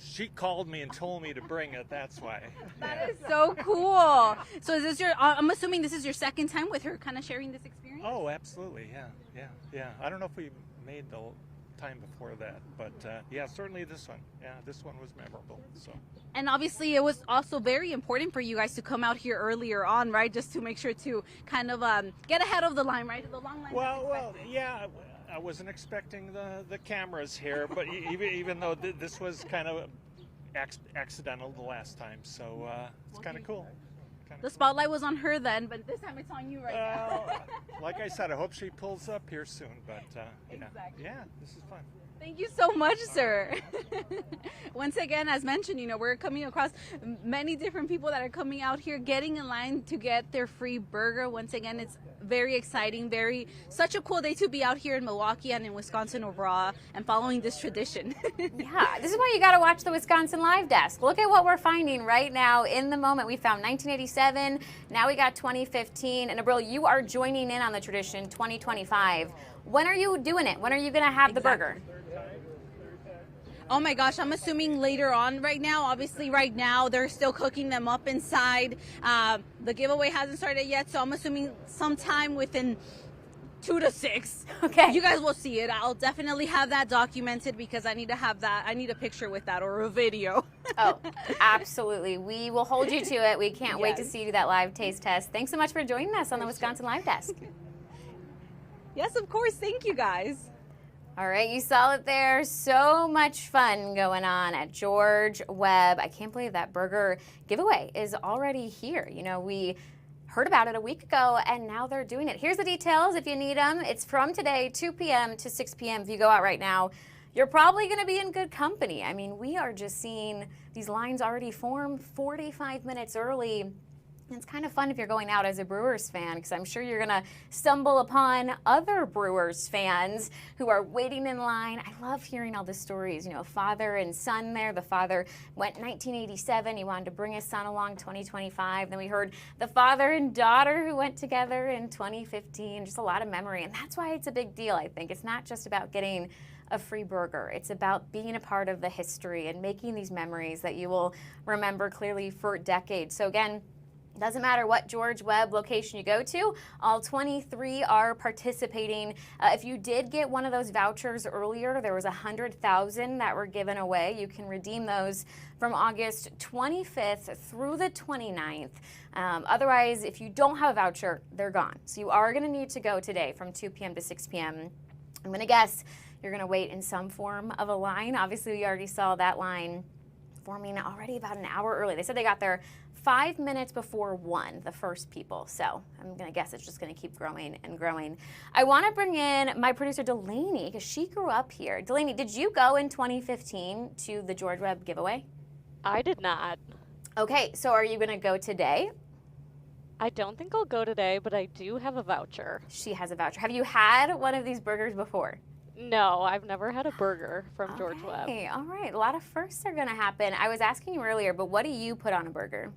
She called me and told me to bring it. That's why. That is so cool. So is this I'm assuming this is your second time with her, kind of sharing this experience? Oh, absolutely. Yeah. I don't know if we made the time before that, but yeah, certainly this one. Yeah, this one was memorable. So. And obviously, it was also very important for you guys to come out here earlier on, right? Just to make sure to kind of get ahead of the line, right? The long line. Well, yeah. I wasn't expecting the cameras here, but even though this was kind of accidental the last time, so it's kind of cool. The spotlight was on her then, but this time it's on you right now. Like I said, I hope she pulls up here soon, but exactly. Yeah, this is fun. Thank you so much, sir. Once again, as mentioned, we're coming across many different people that are coming out here, getting in line to get their free burger. Once again, it's very exciting, such a cool day to be out here in Milwaukee and in Wisconsin overall and following this tradition. Yeah, this is why you got to watch the Wisconsin Live Desk. Look at what we're finding right now in the moment. We found 1987, now we got 2015, and Abril, you are joining in on the tradition 2025. When are you doing it? When are you going to have the burger? Oh my gosh, I'm assuming later on right now. Obviously right now they're still cooking them up inside. The giveaway hasn't started yet, so I'm assuming sometime within 2 to 6. Okay. You guys will see it. I'll definitely have that documented because I need to have that. I need a picture with that or a video. Oh, absolutely. We will hold you to it. We can't wait to see you do that live taste test. Thanks so much for joining us on the Wisconsin Live Desk. Yes, of course. Thank you guys. All right, you saw it there. So much fun going on at George Webb. I can't believe that burger giveaway is already here. You know, we heard about it a week ago, and now they're doing it. Here's the details if you need them. It's from today, 2 p.m. to 6 p.m. If you go out right now, you're probably going to be in good company. I mean, we are just seeing these lines already form 45 minutes early. It's kind of fun if you're going out as a Brewers fan, because I'm sure you're going to stumble upon other Brewers fans who are waiting in line. I love hearing all the stories, you know, father and son there. The father went 1987. He wanted to bring his son along 2025. Then we heard the father and daughter who went together in 2015. Just a lot of memory, and that's why it's a big deal, I think. It's not just about getting a free burger. It's about being a part of the history and making these memories that you will remember clearly for decades. So again, doesn't matter what George Webb location you go to, all 23 are participating. If you did get one of those vouchers earlier, there was 100,000 that were given away. You can redeem those from August 25th through the 29th. Otherwise, if you don't have a voucher, they're gone. So you are going to need to go today from 2 p.m. to 6 p.m. I'm going to guess you're going to wait in some form of a line. Obviously, we already saw that line forming already about an hour early. They said they got there 5 minutes before 1, the first people. So I'm going to guess it's just going to keep growing and growing. I want to bring in my producer, Delaney, because she grew up here. Delaney, did you go in 2015 to the George Webb giveaway? I did not. Okay, so are you going to go today? I don't think I'll go today, but I do have a voucher. She has a voucher. Have you had one of these burgers before? No, I've never had a burger from George Webb. All right, a lot of firsts are going to happen. I was asking you earlier, but what do you put on a burger?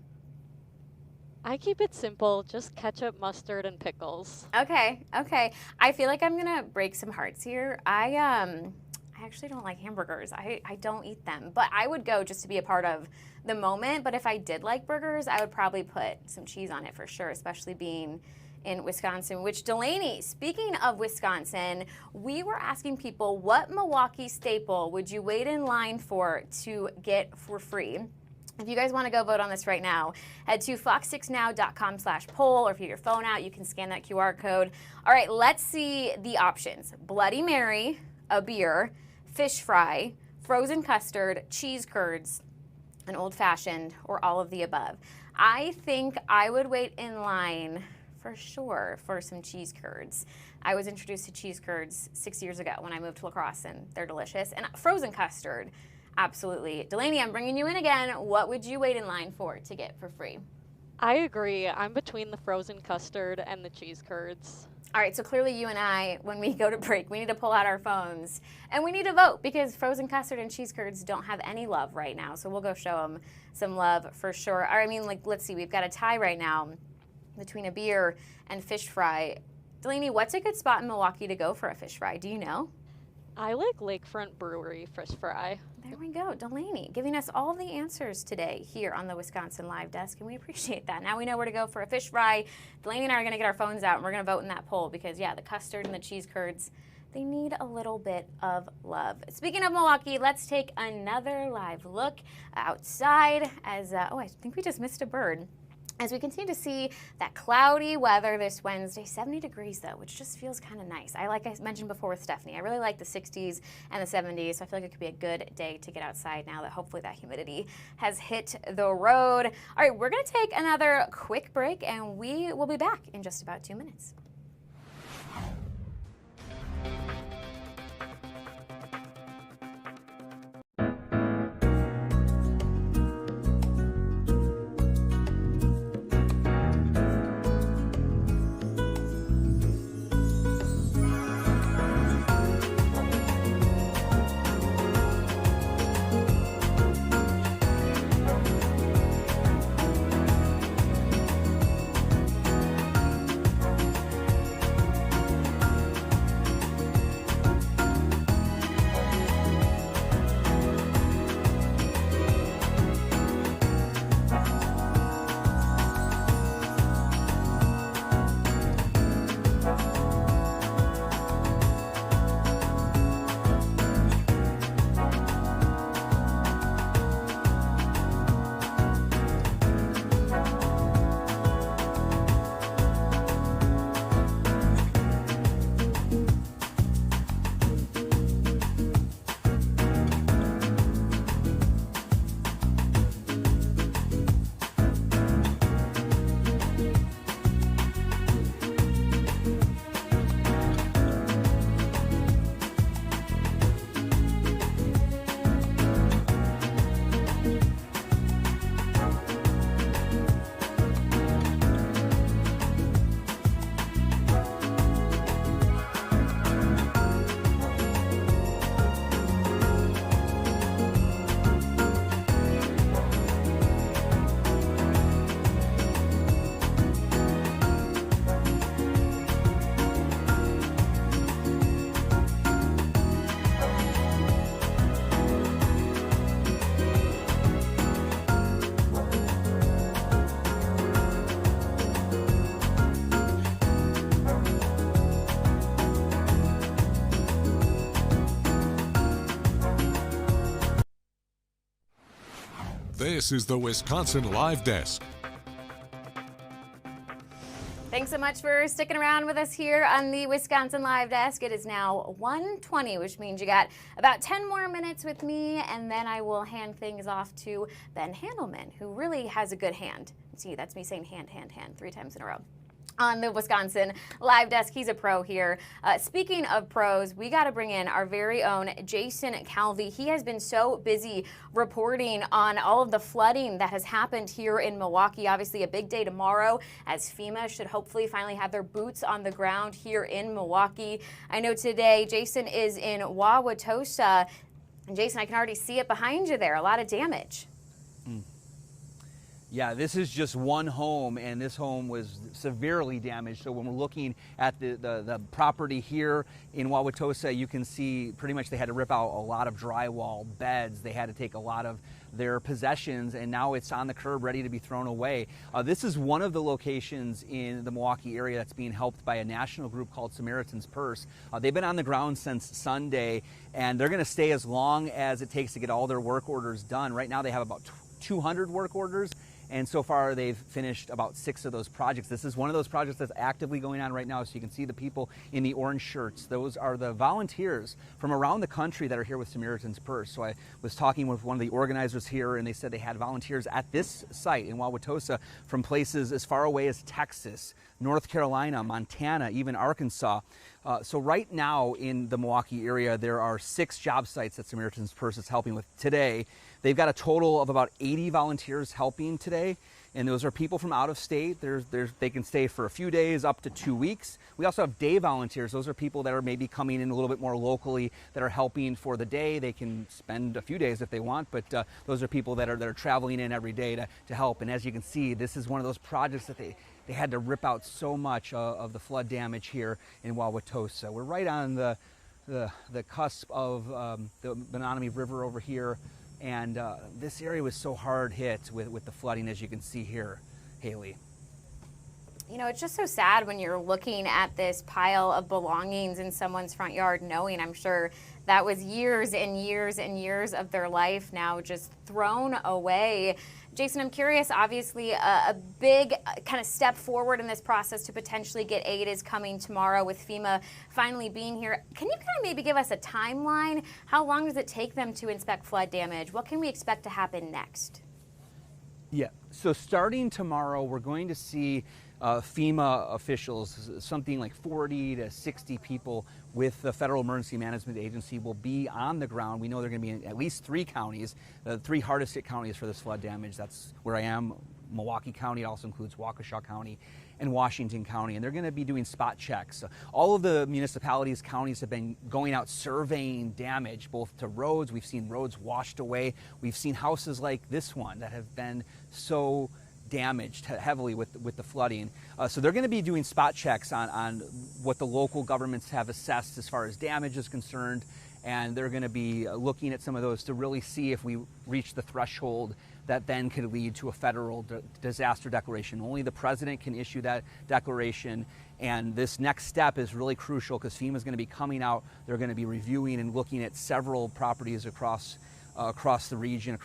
I keep it simple, just ketchup, mustard, and pickles. Okay. I feel like I'm gonna break some hearts here. I actually don't like hamburgers. I don't eat them, but I would go just to be a part of the moment. But if I did like burgers, I would probably put some cheese on it for sure, especially being in Wisconsin, which Delaney, speaking of Wisconsin, we were asking people what Milwaukee staple would you wait in line for to get for free? If you guys want to go vote on this right now, head to fox6now.com/poll, or if you have your phone out, you can scan that QR code. All right, let's see the options. Bloody Mary, a beer, fish fry, frozen custard, cheese curds, an old-fashioned, or all of the above. I think I would wait in line for sure for some cheese curds. I was introduced to cheese curds 6 years ago when I moved to La Crosse, and they're delicious. And frozen custard, absolutely. Delaney, I'm bringing you in again. What would you wait in line for to get for free? I agree. I'm between the frozen custard and the cheese curds. All right, so clearly you and I, when we go to break, we need to pull out our phones and we need to vote, because frozen custard and cheese curds don't have any love right now. So we'll go show them some love for sure. I mean, like, let's see, we've got a tie right now between a beer and fish fry. Delaney, what's a good spot in Milwaukee to go for a fish fry? Do you know? I like Lakefront Brewery fish fry. There we go. Delaney giving us all the answers today here on the Wisconsin Live Desk, and we appreciate that. Now we know where to go for a fish fry. Delaney and I are going to get our phones out, and we're going to vote in that poll, because, yeah, the custard and the cheese curds, they need a little bit of love. Speaking of Milwaukee, let's take another live look outside as, I think we just missed a bird. As we continue to see that cloudy weather this Wednesday, 70 degrees though, which just feels kind of nice. Like I mentioned before with Stephanie, I really like the 60s and the 70s, so I feel like it could be a good day to get outside now that hopefully that humidity has hit the road. All right, we're gonna take another quick break, and we will be back in just about 2 minutes. This is the Wisconsin Live Desk. Thanks so much for sticking around with us here on the Wisconsin Live Desk. It is now 1:20, which means you got about 10 more minutes with me, and then I will hand things off to Ben Handelman, who really has a good hand. See, that's me saying hand 3 times in a row. On the Wisconsin Live Desk, he's a pro here. Speaking of pros, we got to bring in our very own Jason Calvi. He has been so busy reporting on all of the flooding that has happened here in Milwaukee. Obviously, a big day tomorrow as FEMA should hopefully finally have their boots on the ground here in Milwaukee. I know today Jason is in Wauwatosa. And Jason, I can already see it behind you there. A lot of damage. Yeah, this is just one home, and this home was severely damaged. So when we're looking at the property here in Wauwatosa, you can see pretty much they had to rip out a lot of drywall, beds. They had to take a lot of their possessions, and now it's on the curb ready to be thrown away. This is one of the locations in the Milwaukee area that's being helped by a national group called Samaritan's Purse. They've been on the ground since Sunday, and they're going to stay as long as it takes to get all their work orders done. Right now they have about 200 work orders. And so far, they've finished about 6 of those projects. This is one of those projects that's actively going on right now. So you can see the people in the orange shirts. Those are the volunteers from around the country that are here with Samaritan's Purse. So I was talking with one of the organizers here, and they said they had volunteers at this site in Wauwatosa from places as far away as Texas, North Carolina, Montana, even Arkansas. So right now in the Milwaukee area, there are 6 job sites that Samaritan's Purse is helping with today. They've got a total of about 80 volunteers helping today, and those are people from out of state. They can stay for a few days, up to 2 weeks. We also have day volunteers. Those are people that are maybe coming in a little bit more locally that are helping for the day. They can spend a few days if they want, but those are people that are traveling in every day to help. And as you can see, this is one of those projects that they had to rip out so much of the flood damage here in Wauwatosa. We're right on the cusp of the Menominee River over here. And this area was so hard hit with the flooding, as you can see here, Haley. You know, it's just so sad when you're looking at this pile of belongings in someone's front yard, knowing I'm sure that was years and years and years of their life now just thrown away. Jason, I'm curious, obviously a big kind of step forward in this process to potentially get aid is coming tomorrow with FEMA finally being here. Can you kind of maybe give us a timeline? How long does it take them to inspect flood damage? What can we expect to happen next? Yeah, so starting tomorrow, we're going to see FEMA officials, something like 40 to 60 people with the Federal Emergency Management Agency will be on the ground. We know they're going to be in at least 3 counties, the 3 hardest hit counties for this flood damage. That's where I am, Milwaukee County. It also includes Waukesha County and Washington County, and they're going to be doing spot checks. All of the municipalities, counties have been going out surveying damage, both to roads. We've seen roads washed away. We've seen houses like this one that have been so damaged heavily with the flooding. So they're going to be doing spot checks on what the local governments have assessed as far as damage is concerned, and they're going to be looking at some of those to really see if we reach the threshold that then could lead to a federal disaster declaration. Only the president can issue that declaration, and this next step is really crucial because FEMA is going to be coming out. They're going to be reviewing and looking at several properties across the region,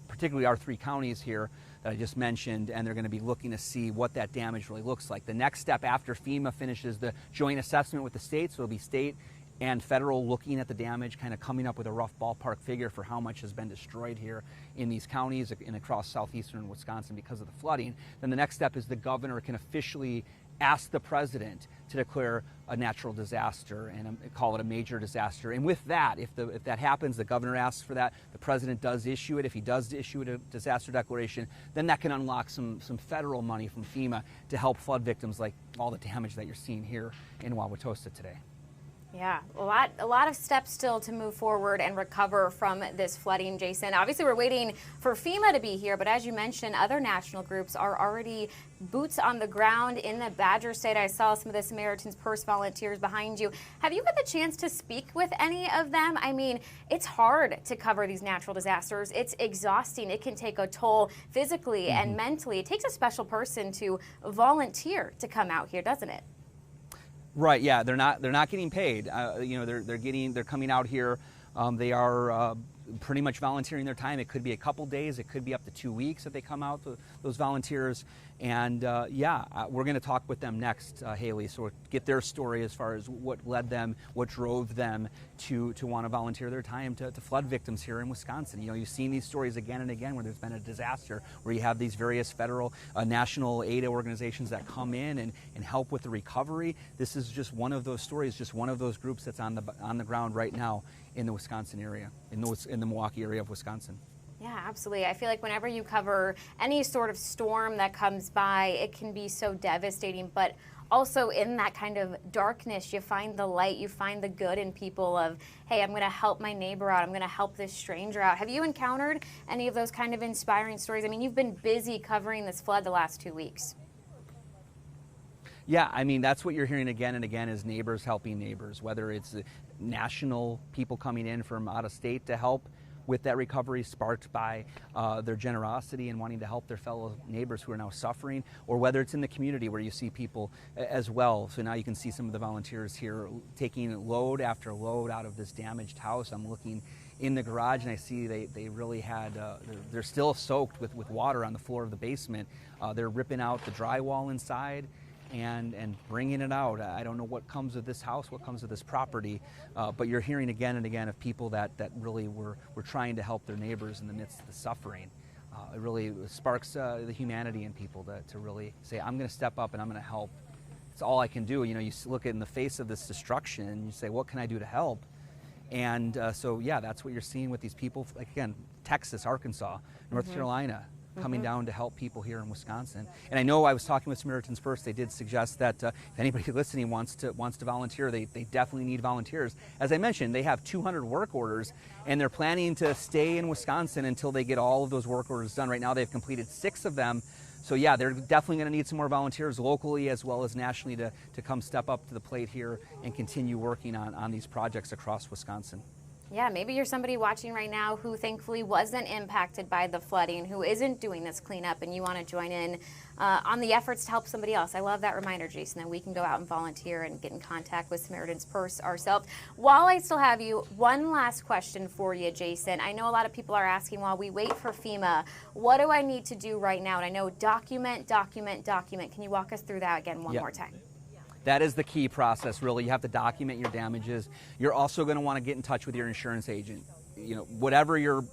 particularly our 3 counties here that I just mentioned, and they're going to be looking to see what that damage really looks like. The next step after FEMA finishes the joint assessment with the states, so it'll be state and federal looking at the damage, kind of coming up with a rough ballpark figure for how much has been destroyed here in these counties and across southeastern Wisconsin because of the flooding. Then the next step is the governor can officially ask the president to declare a natural disaster and call it a major disaster. And with that, if that happens, the governor asks for that, the president does issue it. If he does issue a disaster declaration, then that can unlock some federal money from FEMA to help flood victims like all the damage that you're seeing here in Wauwatosa today. Yeah, a lot of steps still to move forward and recover from this flooding, Jason. Obviously, we're waiting for FEMA to be here, but as you mentioned, other national groups are already boots on the ground in the Badger State. I saw some of the Samaritan's Purse volunteers behind you. Have you had the chance to speak with any of them? I mean, it's hard to cover these natural disasters. It's exhausting. It can take a toll physically and mentally. It takes a special person to volunteer to come out here, doesn't it? Right. Yeah. They're not getting paid. They're coming out here. They are pretty much volunteering their time. It could be a couple days, it could be up to 2 weeks that they come out, those volunteers. And we're going to talk with them next, Haley, so get their story as far as what led them, what drove them to want to volunteer their time to flood victims here in Wisconsin. You know, you've seen these stories again and again where there's been a disaster, where you have these various federal, national aid organizations that come in and help with the recovery. This is just one of those stories, just one of those groups that's on the ground right now in the Wisconsin area, in the Milwaukee area of Wisconsin. Yeah, absolutely. I feel like whenever you cover any sort of storm that comes by, it can be so devastating, but also in that kind of darkness, you find the light, you find the good in people of, hey, I'm going to help my neighbor out, I'm going to help this stranger out. Have you encountered any of those kind of inspiring stories? I mean, you've been busy covering this flood the last 2 weeks. Yeah, I mean, that's what you're hearing again and again is neighbors helping neighbors, whether it's national people coming in from out of state to help with that recovery, sparked by their generosity and wanting to help their fellow neighbors who are now suffering, or whether it's in the community where you see people as well. So now you can see some of the volunteers here taking load after load out of this damaged house. I'm looking in the garage and I see they really had, they're still soaked with water on the floor of the basement. They're ripping out the drywall inside and bringing it out. I don't know what comes of this house, what comes of this property, but you're hearing again and again of people that really were trying to help their neighbors in the midst of the suffering. It really sparks the humanity in people to really say, I'm going to step up and I'm going to help. It's all I can do. You know, you look in the face of this destruction and you say, what can I do to help? And so, yeah, that's what you're seeing with these people. Like, again, Texas, Arkansas, North Carolina, coming down to help people here in Wisconsin. And I know I was talking with Samaritans First. They did suggest that if anybody listening wants to volunteer, they definitely need volunteers. As I mentioned, they have 200 work orders, and they're planning to stay in Wisconsin until they get all of those work orders done. Right now, they've completed 6 of them. So yeah, they're definitely going to need some more volunteers locally as well as nationally to come step up to the plate here and continue working on these projects across Wisconsin. Yeah, maybe you're somebody watching right now who thankfully wasn't impacted by the flooding, who isn't doing this cleanup, and you want to join in on the efforts to help somebody else. I love that reminder, Jason, that we can go out and volunteer and get in contact with Samaritan's Purse ourselves. While I still have you, one last question for you, Jason. I know a lot of people are asking while we wait for FEMA, what do I need to do right now? And I know document. Can you walk us through that again one more time? That is the key process, really. You have to document your damages. You're also going to want to get in touch with your insurance agent. You know, whatever your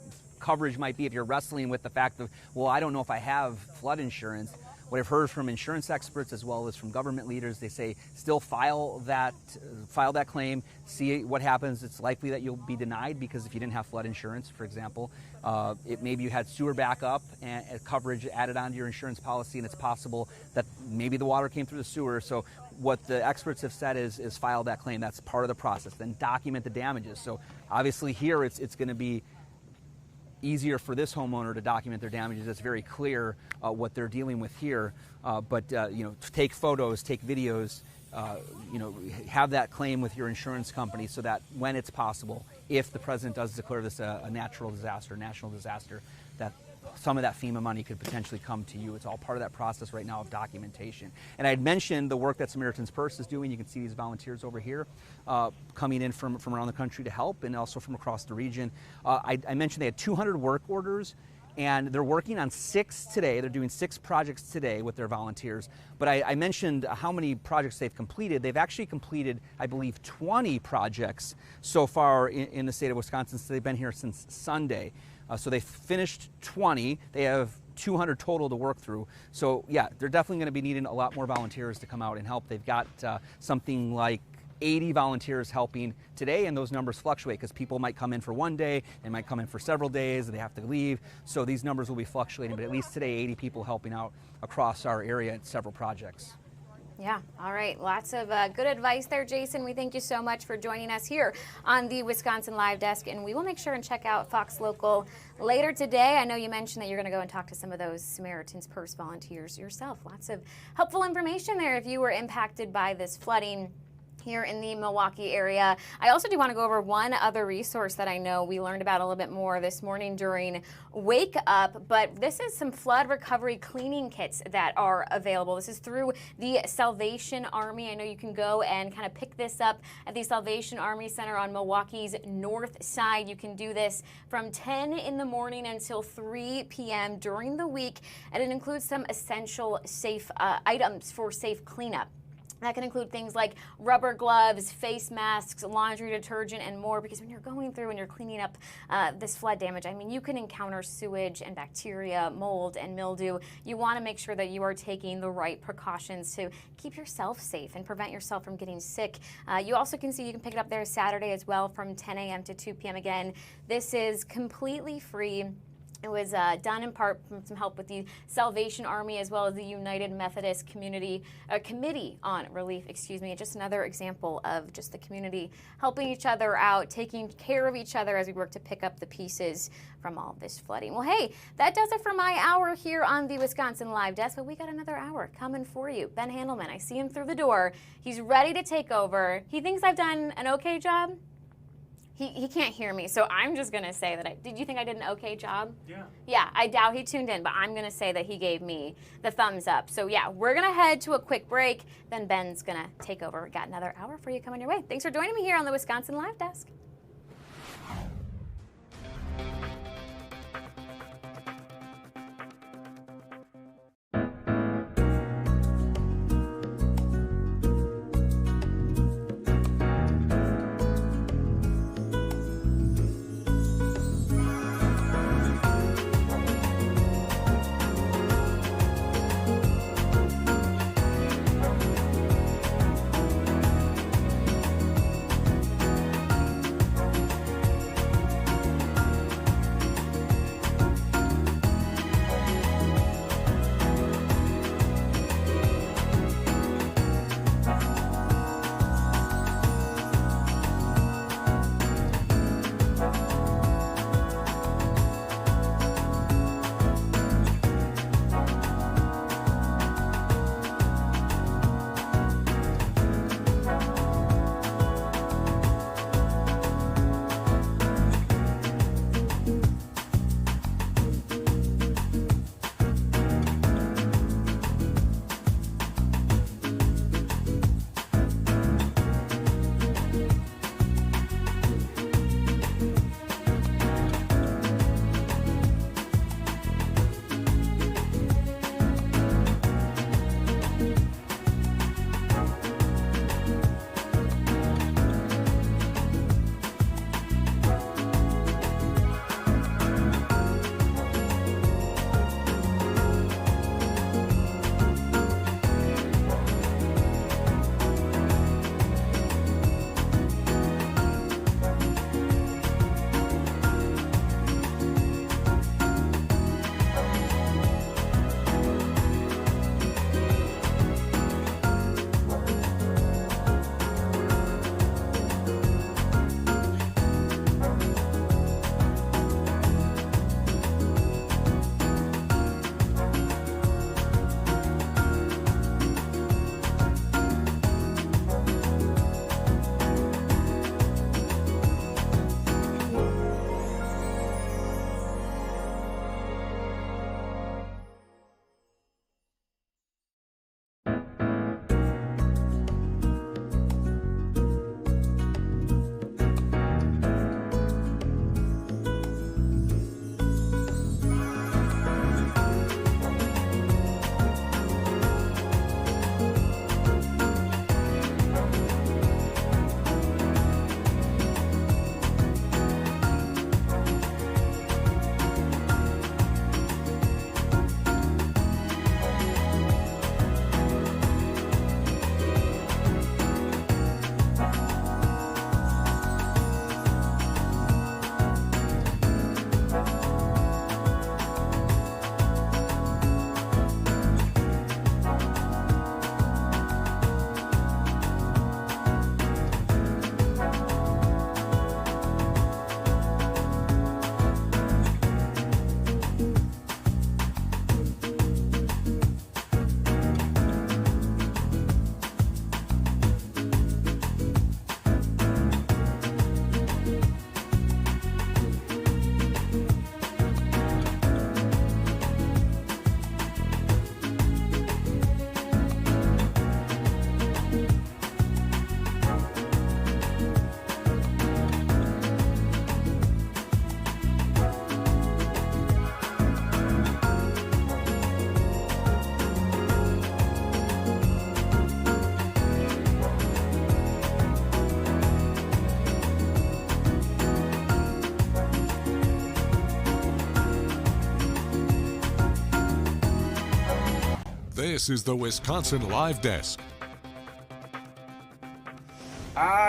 coverage might be, if you're wrestling with the fact of, well, I don't know if I have flood insurance. What I've heard from insurance experts as well as from government leaders, they say still file that claim, see what happens. It's likely that you'll be denied because if you didn't have flood insurance, for example, maybe you had sewer backup and coverage added onto your insurance policy, and it's possible that maybe the water came through the sewer. So what the experts have said is file that claim. That's part of the process. Then document the damages. So obviously here it's going to be easier for this homeowner to document their damages. It's very clear what they're dealing with here. But you know, take photos, take videos, you know, have that claim with your insurance company so that when it's possible, if the president does declare this a natural disaster, national disaster, that some of that FEMA money could potentially come to you. It's all part of that process right now of documentation. And I had mentioned the work that Samaritan's Purse is doing. You can see these volunteers over here coming in from around the country to help, and also from across the region. I mentioned they had 200 work orders, and they're working on 6 today. They're doing 6 projects today with their volunteers. But I mentioned how many projects they've completed. They've actually completed, I believe, 20 projects so far in the state of Wisconsin. So they've been here since Sunday. So they finished 20. They have 200 total to work through. So yeah, they're definitely going to be needing a lot more volunteers to come out and help. They've got something like 80 volunteers helping today, and those numbers fluctuate because people might come in for one day, they might come in for several days, they have to leave. So these numbers will be fluctuating, but at least today 80 people helping out across our area at several projects. Yeah, all right. Lots of good advice there, Jason. We thank you so much for joining us here on the Wisconsin Live Desk, and we will make sure and check out Fox Local later today. I know you mentioned that you're going to go and talk to some of those Samaritan's Purse volunteers yourself. Lots of helpful information there if you were impacted by this flooding. here in the Milwaukee area. I also do want to go over one other resource that I know we learned about a little bit more this morning during Wake Up, but this is some flood recovery cleaning kits that are available. This is through the Salvation Army. I know you can go and kind of pick this up at the Salvation Army Center on Milwaukee's north side. You can do this from 10 in the morning until 3 p.m. during the week, and it includes some essential safe items for safe cleanup. That can include things like rubber gloves, face masks, laundry detergent, and more, because when you're going through and you're cleaning up this flood damage, I mean, you can encounter sewage and bacteria, mold and mildew. You want to make sure that you are taking the right precautions to keep yourself safe and prevent yourself from getting sick. You also can see you can pick it up there Saturday as well from 10 a.m. to 2 p.m. Again, this is completely free. It was done in part from some help with the Salvation Army as well as the United Methodist Committee on Relief, Just another example of just the community helping each other out, taking care of each other as we work to pick up the pieces from all this flooding. Well, hey, that does it for my hour here on the Wisconsin Live Desk, but we got another hour coming for you. Ben Handelman, I see him through the door. He's ready to take over. He thinks I've done an okay job. He can't hear me, so I'm just going to say that did you think I did an okay job? Yeah. Yeah, I doubt he tuned in, but I'm going to say that he gave me the thumbs up. So yeah, we're going to head to a quick break, then Ben's going to take over. Got another hour for you coming your way. Thanks for joining me here on the Wisconsin Live Desk. This is the Wisconsin Live Desk.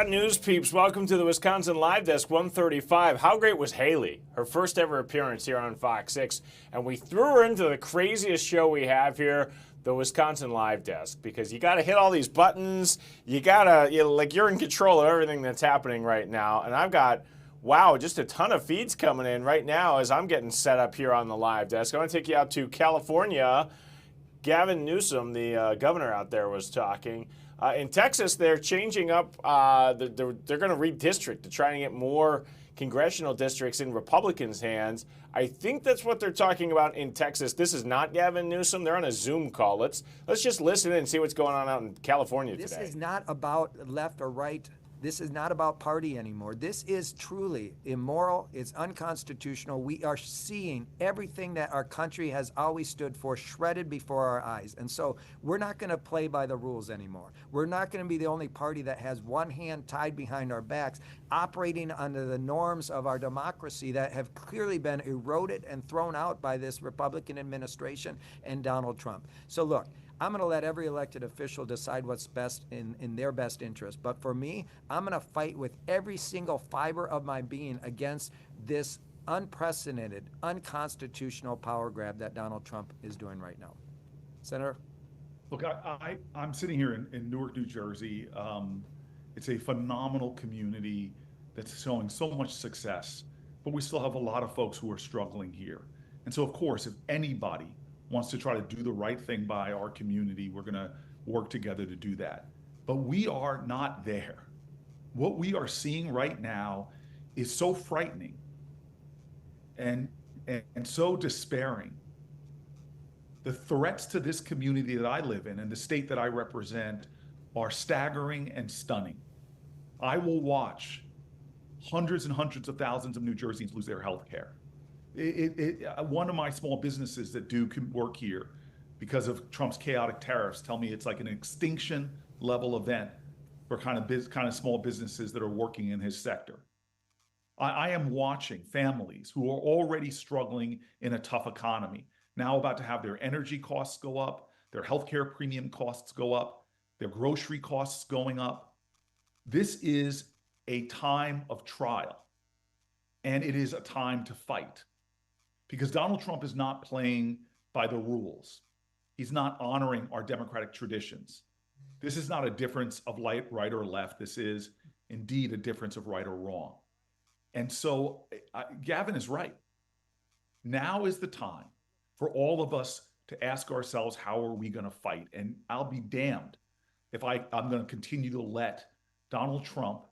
News peeps, welcome to the Wisconsin Live Desk 135. How great was Haley? Her first ever appearance here on Fox 6. And we threw her into the craziest show we have here, the Wisconsin Live Desk, because you got to hit all these buttons. You got to, like, you're in control of everything that's happening right now. And I've got, wow, just a ton of feeds coming in right now as I'm getting set up here on the Live Desk. I want to take you out to California. Gavin Newsom, the governor out there, was talking. In Texas, they're changing up. They're going to redistrict to try and get more congressional districts in Republicans' hands. I think that's what they're talking about in Texas. This is not Gavin Newsom. They're on a Zoom call. Let's just listen in and see what's going on out in California today. This is not about left or right. This is not about party anymore. This is truly immoral. It's unconstitutional. We are seeing everything that our country has always stood for shredded before our eyes. And so we're not going to play by the rules anymore. We're not going to be the only party that has one hand tied behind our backs, operating under the norms of our democracy that have clearly been eroded and thrown out by this Republican administration and Donald Trump. So look, I'm going to let every elected official decide what's best in their best interest. But for me, I'm going to fight with every single fiber of my being against this unprecedented, unconstitutional power grab that Donald Trump is doing right now. Senator? Look, I'm sitting here in Newark, New Jersey. It's a phenomenal community that's showing so much success, but we still have a lot of folks who are struggling here. And so, of course, if anybody wants to try to do the right thing by our community, we're going to work together to do that. But we are not there. What we are seeing right now is so frightening and so despairing. The threats to this community that I live in and the state that I represent are staggering and stunning. I will watch hundreds and hundreds of thousands of New Jerseyans lose their health care. One of my small businesses that do work here because of Trump's chaotic tariffs tell me it's like an extinction level event for kind of small businesses that are working in his sector. I am watching families who are already struggling in a tough economy, now about to have their energy costs go up, their healthcare premium costs go up, their grocery costs going up. This is a time of trial, and it is a time to fight. Because Donald Trump is not playing by the rules. He's not honoring our democratic traditions. This is not a difference of right or left. This is indeed a difference of right or wrong. And so Gavin is right. Now is the time for all of us to ask ourselves, how are we going to fight? And I'll be damned if I'm going to continue to let Donald Trump,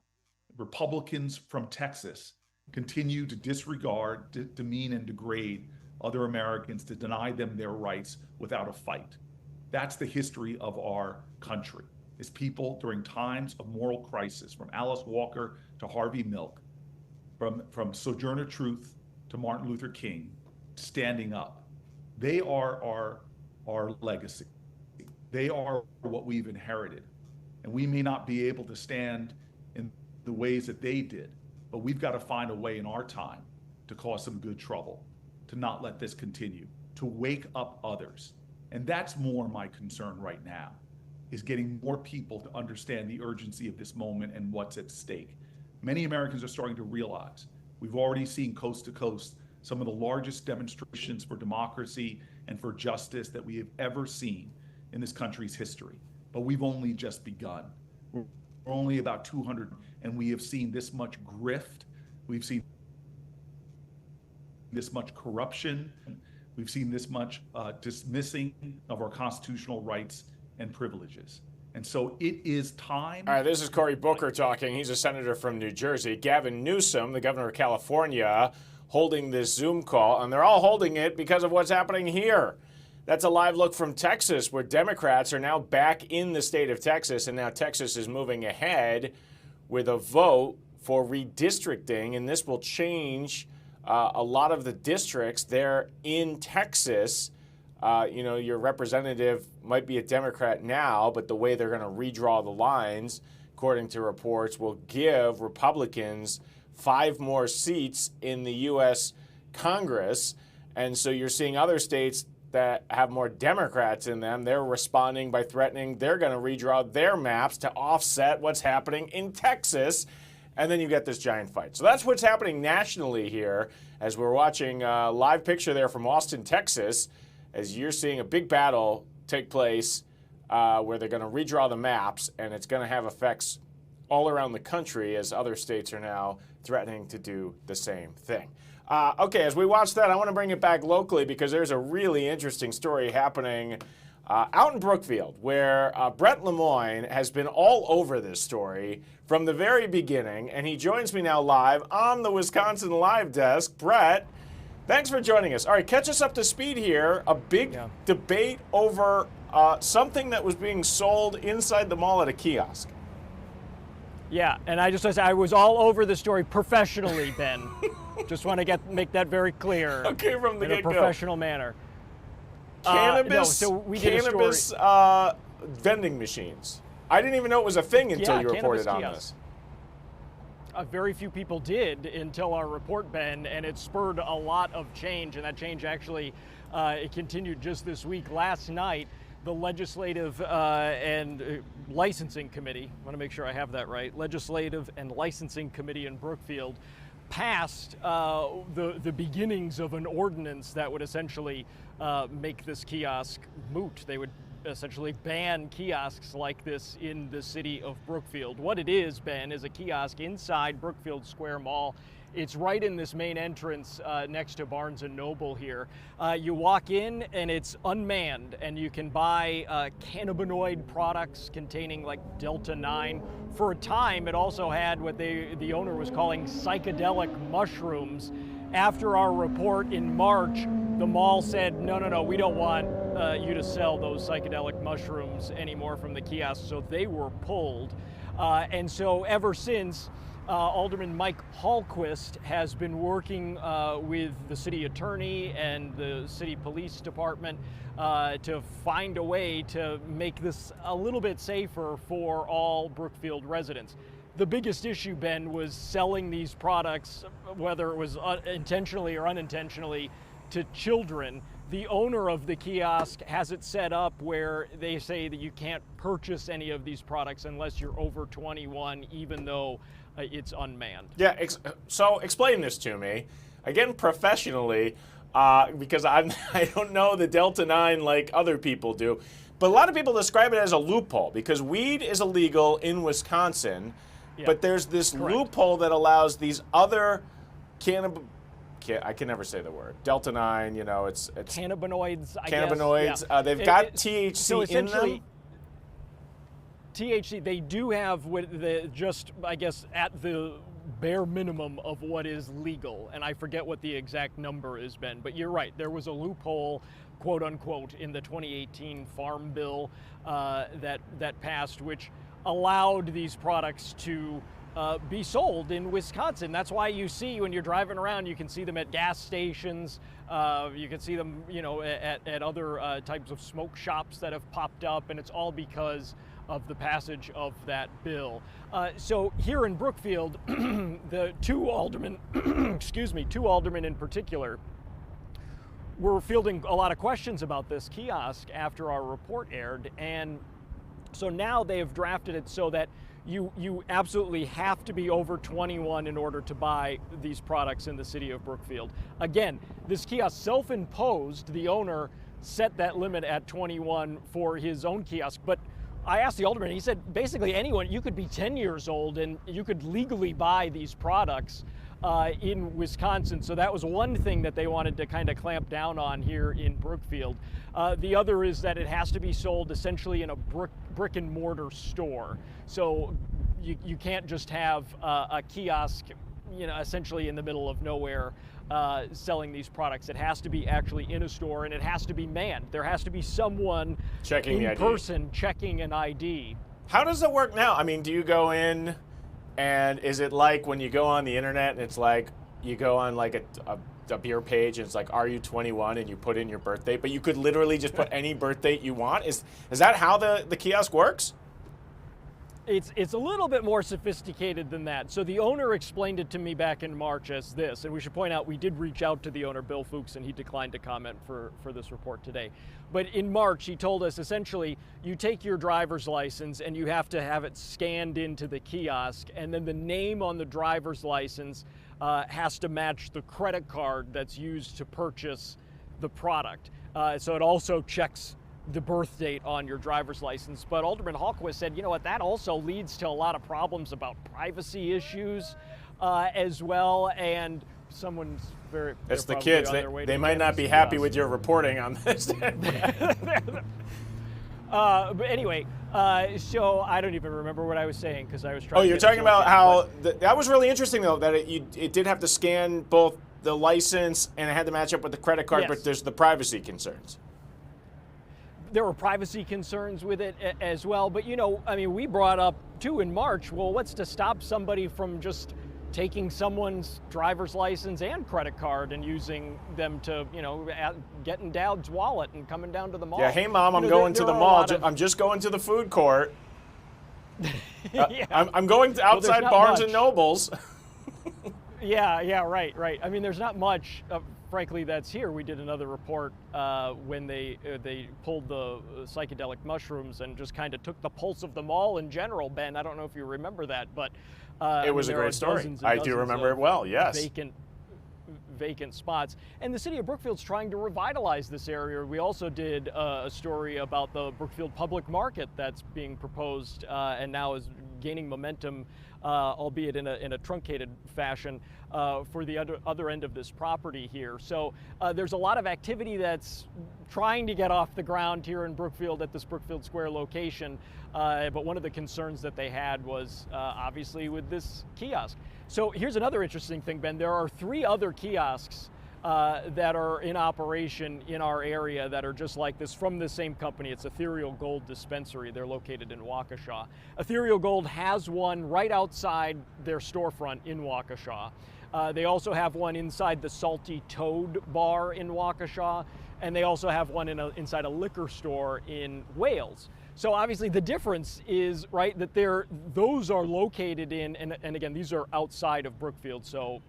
Republicans from Texas, continue to disregard, demean, and degrade other Americans, to deny them their rights without a fight. That's the history of our country, is people during times of moral crisis, from Alice Walker to Harvey Milk, from Sojourner Truth to Martin Luther King, standing up. They are our legacy. They are what we've inherited. And we may not be able to stand in the ways that they did, but we've got to find a way in our time to cause some good trouble, to not let this continue, to wake up others. And that's more my concern right now, is getting more people to understand the urgency of this moment and what's at stake. Many Americans are starting to realize, we've already seen coast to coast some of the largest demonstrations for democracy and for justice that we have ever seen in this country's history. But we've only just begun. We're only about 200, and we have seen this much grift. We've seen this much corruption. We've seen this much dismissing of our constitutional rights and privileges. And so it is time. All right, this is Cory Booker talking. He's a senator from New Jersey. Gavin Newsom, the governor of California, holding this Zoom call, and they're all holding it because of what's happening here. That's a live look from Texas, where Democrats are now back in the state of Texas, and now Texas is moving ahead with a vote for redistricting, and this will change a lot of the districts there in Texas. Your representative might be a Democrat now, but the way they're going to redraw the lines, according to reports, will give Republicans 5 more seats in the U.S. Congress. And so you're seeing other states that have more Democrats in them, they're responding by threatening they're going to redraw their maps to offset what's happening in Texas. And then you get this giant fight. So that's what's happening nationally here as we're watching a live picture there from Austin, Texas, as you're seeing a big battle take place where they're going to redraw the maps, and it's going to have effects all around the country as other states are now threatening to do the same thing. Okay, as we watch that, I want to bring it back locally because there's a really interesting story happening out in Brookfield where Brett Lemoyne has been all over this story from the very beginning, and he joins me now live on the Wisconsin Live Desk. Brett, thanks for joining us. All right, catch us up to speed here. A big debate over something that was being sold inside the mall at a kiosk. Yeah, and I was all over the story professionally, Ben. Just want to make that very clear. Okay, from the get-go. In a professional manner. Cannabis, so we did cannabis vending machines. I didn't even know it was a thing until you reported on this. Very few people did until our report, Ben, and it spurred a lot of change, and that change actually it continued just this week. Last night, the Legislative and Licensing Committee, I want to make sure I have that right, Legislative and Licensing Committee in Brookfield passed the beginnings of an ordinance that would essentially make this kiosk moot. They would essentially ban kiosks like this in the city of Brookfield. What it is, Ben, is a kiosk inside Brookfield Square Mall. It's right in this main entrance next to Barnes & Noble here. You walk in and it's unmanned, and you can buy cannabinoid products containing like Delta-9. For a time, it also had what the owner was calling psychedelic mushrooms. After our report in March, the mall said, no, we don't want you to sell those psychedelic mushrooms anymore from the kiosk, so they were pulled. And so ever since, Alderman Mike Hallquist has been working with the city attorney and the city police department to find a way to make this a little bit safer for all Brookfield residents. The biggest issue, Ben, was selling these products, whether it was intentionally or unintentionally, to children. The owner of the kiosk has it set up where they say that you can't purchase any of these products unless you're over 21, even though it's unmanned. Yeah, so explain this to me, again, professionally, because I don't know the Delta-9 like other people do, but a lot of people describe it as a loophole because weed is illegal in Wisconsin, but there's this loophole that allows these other I can never say the word. Delta-9, you know, it's cannabinoids. Cannabinoids. Yeah. They've got THC in them. THC, they do have I guess, at the bare minimum of what is legal, and I forget what the exact number has been, but you're right. There was a loophole, quote unquote, in the 2018 Farm Bill that passed, which allowed these products to be sold in Wisconsin. That's why you see when you're driving around, you can see them at gas stations. You can see them, you know, at other types of smoke shops that have popped up, and it's all because of the passage of that bill. So here in Brookfield, the two aldermen, two aldermen in particular, were fielding a lot of questions about this kiosk after our report aired, and so now they have drafted it so that you absolutely have to be over 21 in order to buy these products in the city of Brookfield. Again, this kiosk self-imposed. The owner set that limit at 21 for his own kiosk, but I asked the alderman, he said basically anyone, you could be 10 years old and you could legally buy these products in Wisconsin. So that was one thing that they wanted to kind of clamp down on here in Brookfield. The other is that it has to be sold essentially in a brick and mortar store. So you can't just have a kiosk, you know, essentially in the middle of nowhere selling these products. It has to be actually in a store, and it has to be manned. There has to be someone checking in person checking an ID. How does it work now? I mean, do you go in, and is it like when you go on the internet and it's like you go on like a beer page and it's like, are you 21, and you put in your birth date, but you could literally just put any birth date you want? Is that how the kiosk works? It's a little bit more sophisticated than that. So the owner explained it to me back in March as this, and we should point out we did reach out to the owner, Bill Fuchs, and he declined to comment for this report today. But in March, he told us essentially you take your driver's license and you have to have it scanned into the kiosk, and then the name on the driver's license has to match the credit card that's used to purchase the product. So it also checks the birth date on your driver's license. But Alderman Hallquist said, you know what, that also leads to a lot of problems about privacy issues as well. And someone's very... It's the kids. They might not be happy with your reporting on this. But anyway, so I don't even remember what I was saying because I was trying. Oh, you're talking about how that was really interesting though, that it did have to scan both the license and it had to match up with the credit card, but there's the privacy concerns. There were privacy concerns with it as well, but you know, I mean, we brought up too in March, well, what's to stop somebody from just taking someone's driver's license and credit card and using them to, you know, getting Dad's wallet and coming down to the mall? Yeah, hey mom, I'm going to the mall. I'm just going to the food court. Yeah. I'm going to outside Barnes and Nobles. Yeah, right. I mean, there's not much, frankly, that's here. We did another report when they pulled the psychedelic mushrooms and just kind of took the pulse of the mall in general. Ben, I don't know if you remember that, but it was a great story. I do remember it well. Yes. Vacant spots. And the city of Brookfield's trying to revitalize this area. We also did a story about the Brookfield Public Market that's being proposed and now is gaining momentum, albeit in a truncated fashion, for the other end of this property here. So there's a lot of activity that's trying to get off the ground here in Brookfield at this Brookfield Square location. But one of the concerns that they had was obviously with this kiosk. So here's another interesting thing, Ben. There are 3 other kiosks that are in operation in our area that are just like this from the same company. It's Ethereal Gold Dispensary. They're located in Waukesha. Ethereal Gold has one right outside their storefront in Waukesha. They also have one inside the Salty Toad bar in Waukesha, and they also have one inside a liquor store in Wales. So obviously the difference is, right, that those are located in, and again, these are outside of Brookfield, so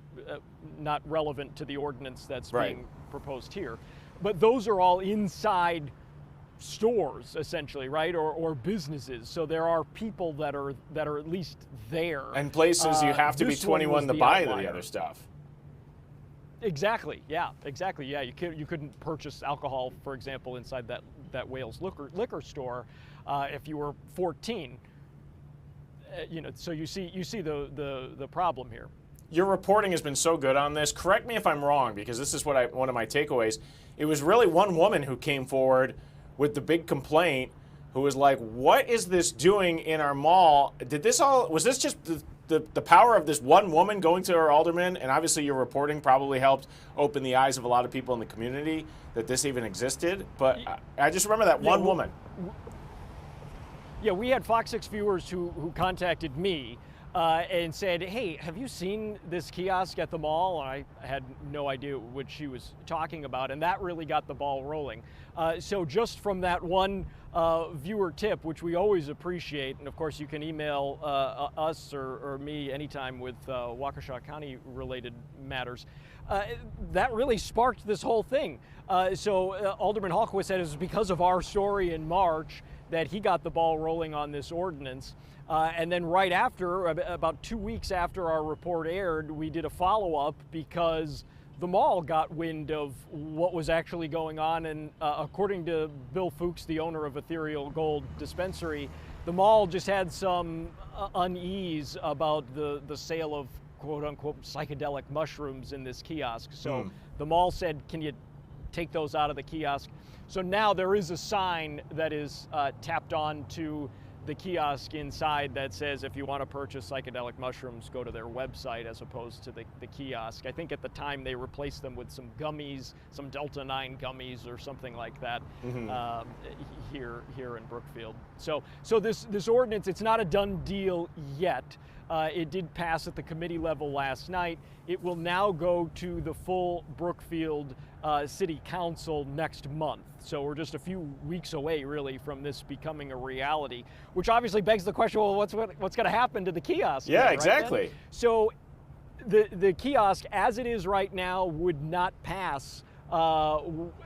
not relevant to the ordinance that's being proposed here. But those are all inside stores, essentially, right, or businesses. So there are people that are at least there. And places you have to be 21 to buy the other stuff. Exactly. Yeah. You couldn't purchase alcohol, for example, inside that Wales liquor store if you were 14. So you see the problem here. Your reporting has been so good on this. Correct me if I'm wrong, because this is one of my takeaways. It was really one woman who came forward with the big complaint, who was like, "What is this doing in our mall? Was this just the power of this one woman going to our alderman?" And obviously your reporting probably helped open the eyes of a lot of people in the community that this even existed. But I just remember that one woman. Yeah, we had FOX6 viewers who contacted me and said, "Hey, have you seen this kiosk at the mall?" And I had no idea what she was talking about, and that really got the ball rolling. So just from that one viewer tip, which we always appreciate, and of course you can email us or me anytime with Waukesha County related matters, that really sparked this whole thing. So Alderman Hallquist said it was because of our story in March that he got the ball rolling on this ordinance. And then right after, about 2 weeks after our report aired, we did a follow-up because the mall got wind of what was actually going on. And according to Bill Fuchs, the owner of Ethereal Gold Dispensary, the mall just had some unease about the sale of quote-unquote psychedelic mushrooms in this kiosk. So the mall said, "Can you take those out of the kiosk?" So now there is a sign that is tapped on to the kiosk inside that says if you want to purchase psychedelic mushrooms, go to their website as opposed to the kiosk. I think at the time they replaced them with some gummies, some Delta 9 gummies or something like that here in Brookfield. So this ordinance, it's not a done deal yet. It did pass at the committee level last night. It will now go to the full Brookfield City Council next month. So we're just a few weeks away, really, from this becoming a reality, which obviously begs the question, well, what's going to happen to the kiosk? Yeah, right, exactly. Ben? So the kiosk, as it is right now, would not pass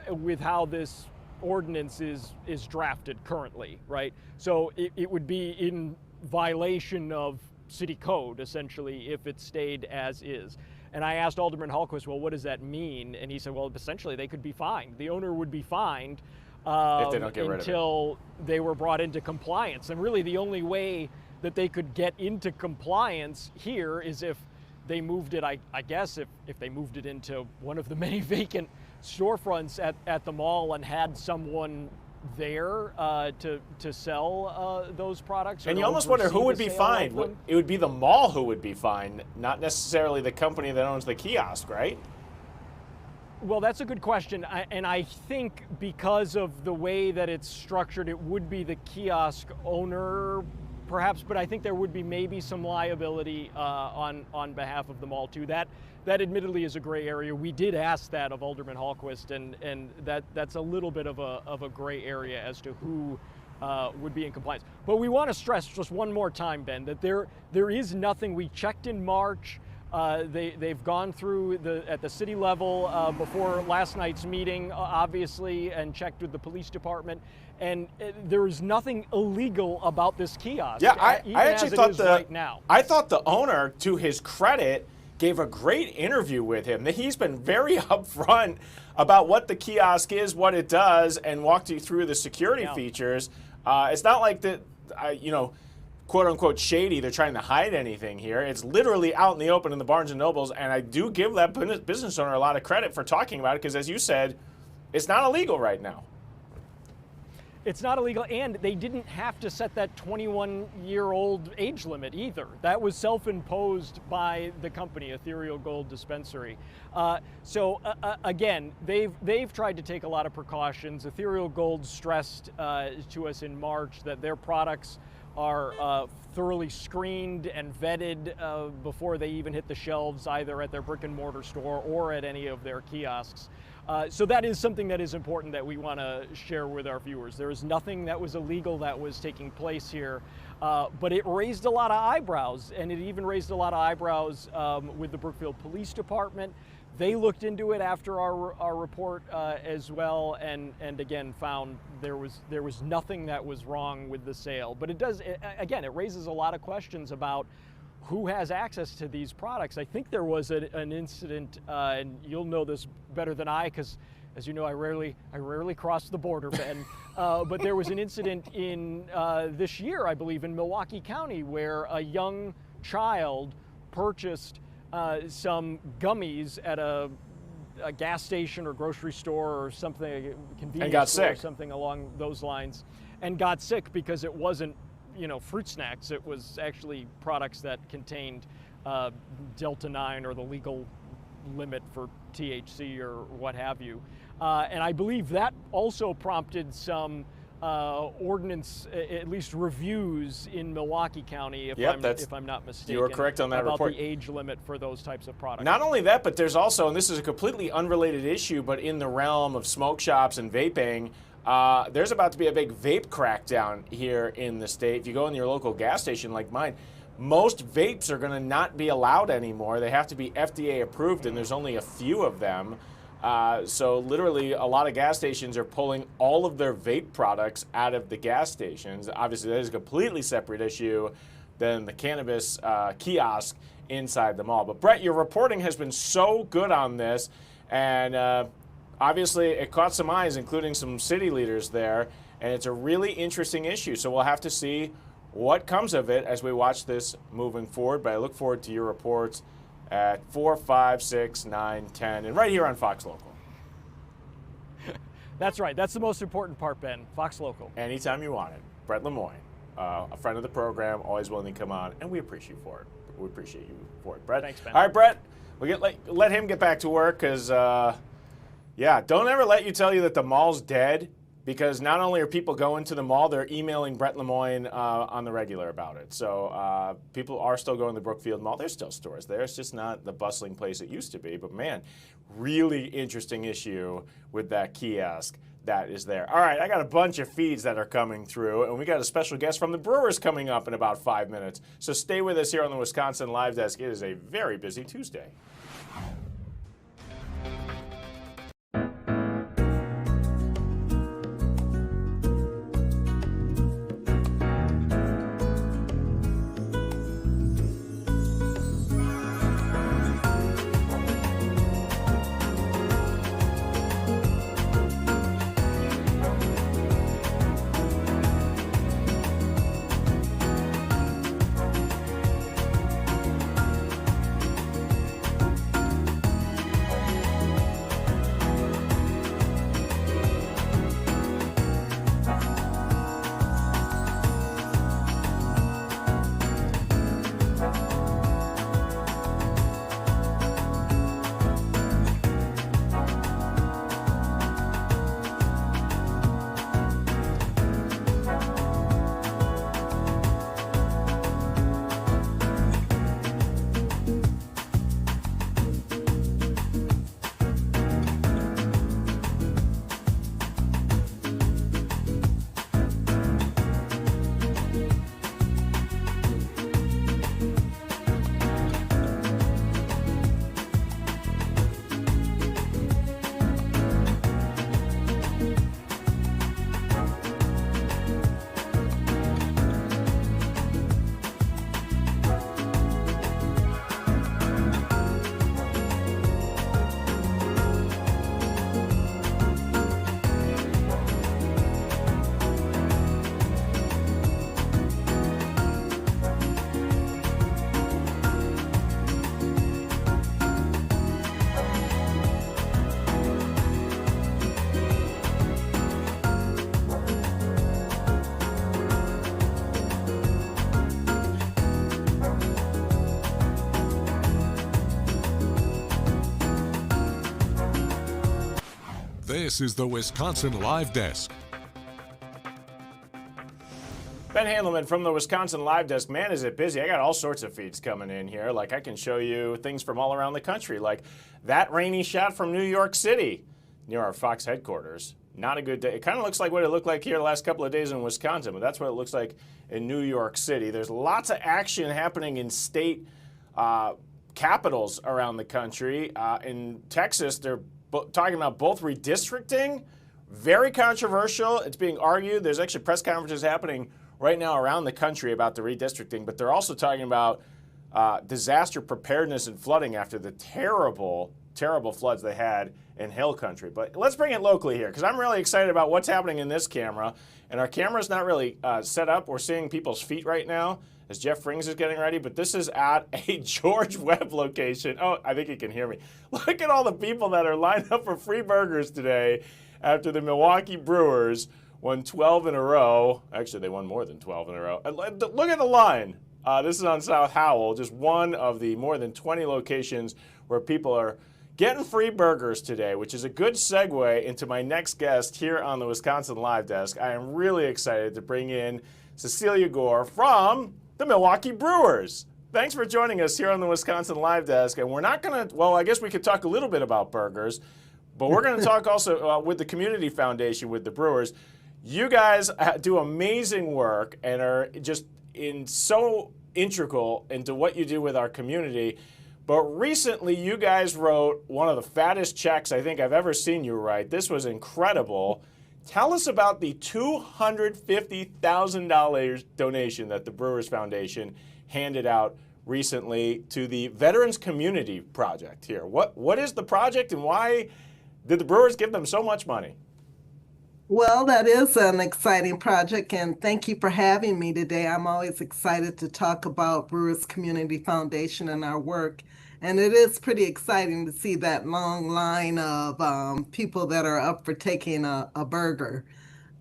with how this ordinance is drafted currently, right? So it would be in violation of city code, essentially, if it stayed as is. And I asked Alderman Hallquist, well, what does that mean? And he said, well, essentially, they could be fined. The owner would be fined if they don't get rid of it, until they were brought into compliance. And really, the only way that they could get into compliance here is if they moved it, I guess, if they moved it into one of the many vacant storefronts at the mall and had someone there to sell those products. And you almost wonder who would be fined. It would be the mall who would be fined, not necessarily the company that owns the kiosk, right? Well, that's a good question. And I think because of the way that it's structured, it would be the kiosk owner, perhaps, but I think there would be maybe some liability on behalf of the mall too. That admittedly is a gray area. We did ask that of Alderman Hallquist, and that's a little bit of a gray area as to who would be in compliance. But we want to stress just one more time, Ben, that there is nothing. We checked in March. They've gone through at the city level before last night's meeting, obviously, and checked with the police department. And there is nothing illegal about this kiosk. Yeah, I actually thought right now. I thought the owner, to his credit, gave a great interview with him. He's been very upfront about what the kiosk is, what it does, and walked you through the security features. It's not like that, quote unquote shady. They're trying to hide anything here. It's literally out in the open in the Barnes and Nobles, and I do give that business owner a lot of credit for talking about it because, as you said, it's not illegal right now. It's not illegal, and they didn't have to set that 21-year-old age limit either. That was self-imposed by the company, Ethereal Gold Dispensary. Again, they've tried to take a lot of precautions. Ethereal Gold stressed to us in March that their products are thoroughly screened and vetted before they even hit the shelves, either at their brick and mortar store or at any of their kiosks. So that is something that is important that we want to share with our viewers. There is nothing that was illegal that was taking place here, but it raised a lot of eyebrows, and it even raised a lot of eyebrows with the Brookfield Police Department. They looked into it after our report as well, and again found there was nothing that was wrong with the sale. But it raises a lot of questions about who has access to these products. I think there was an incident, and you'll know this better than I, because as you know, I rarely cross the border, Ben. But there was an incident in this year, I believe, in Milwaukee County, where a young child purchased some gummies at a gas station or grocery store or something, convenience store or something along those lines, and got sick because it wasn't fruit snacks. It was actually products that contained Delta 9 or the legal limit for THC or what have you. And I believe that also prompted some ordinance, at least reviews in Milwaukee County, if I'm not mistaken. You were correct on that about report. The age limit for those types of products. Not only that, but there's also, and this is a completely unrelated issue, but in the realm of smoke shops and vaping, there's about to be a big vape crackdown here in the state. If you go in your local gas station like mine, most vapes are going to not be allowed anymore. They have to be FDA approved, and there's only a few of them. So literally a lot of gas stations are pulling all of their vape products out of the gas stations. Obviously, that is a completely separate issue than the cannabis kiosk inside the mall. But Brett, your reporting has been so good on this, and obviously it caught some eyes, including some city leaders there, and it's a really interesting issue. So we'll have to see what comes of it as we watch this moving forward. But I look forward to your reports at 4, 5, 6, 9, 10, and right here on Fox Local. That's right. That's the most important part, Ben. Fox Local. Anytime you want it. Brett Lemoyne, a friend of the program, always willing to come on, and we appreciate you for it. We appreciate you for it, Brett. Thanks, Ben. All right, Brett, we let him get back to work because, don't ever let you tell you that the mall's dead because not only are people going to the mall, they're emailing Brett Lemoyne on the regular about it. So people are still going to the Brookfield Mall. There's still stores there. It's just not the bustling place it used to be. But man, really interesting issue with that kiosk that is there. All right, I got a bunch of feeds that are coming through, and we got a special guest from the Brewers coming up in about 5 minutes. So stay with us here on the Wisconsin Live Desk. It is a very busy Tuesday. This is the Wisconsin Live Desk. Ben Handelman from the Wisconsin Live Desk. Man, is it busy. I got all sorts of feeds coming in here. Like, I can show you things from all around the country, like that rainy shot from New York City near our Fox headquarters. Not a good day. It kind of looks like what it looked like here the last couple of days in Wisconsin, but that's what it looks like in New York City. There's lots of action happening in state capitals around the country. In Texas, they're talking about both redistricting, very controversial. It's being argued. There's actually press conferences happening right now around the country about the redistricting, but they're also talking about disaster preparedness and flooding after the terrible, terrible floods they had in Hill Country. But let's bring it locally here, because I'm really excited about what's happening in this camera. And our camera's not really set up. We're seeing people's feet right now as Jeff Rings is getting ready, but this is at a George Webb location. Oh, I think you can hear me. Look at all the people that are lined up for free burgers today after the Milwaukee Brewers won 12 in a row. Actually, they won more than 12 in a row. Look at the line. This is on South Howell, just one of the more than 20 locations where people are getting free burgers today, which is a good segue into my next guest here on the Wisconsin Live Desk. I am really excited to bring in Cecilia Gore from the Milwaukee Brewers. Thanks for joining us here on the Wisconsin Live Desk. And we're not going to, well, I guess we could talk a little bit about burgers, but we're going to talk also with the Community Foundation with the Brewers. You guys do amazing work and are just so integral into what you do with our community. But recently, you guys wrote one of the fattest checks I think I've ever seen you write. This was incredible. Tell us about the $250,000 donation that the Brewers Foundation handed out recently to the Veterans Community Project here. What is the project, and why did the Brewers give them so much money? Well, that is an exciting project, and thank you for having me today. I'm always excited to talk about Brewers Community Foundation and our work. And it is pretty exciting to see that long line of people that are up for taking a burger.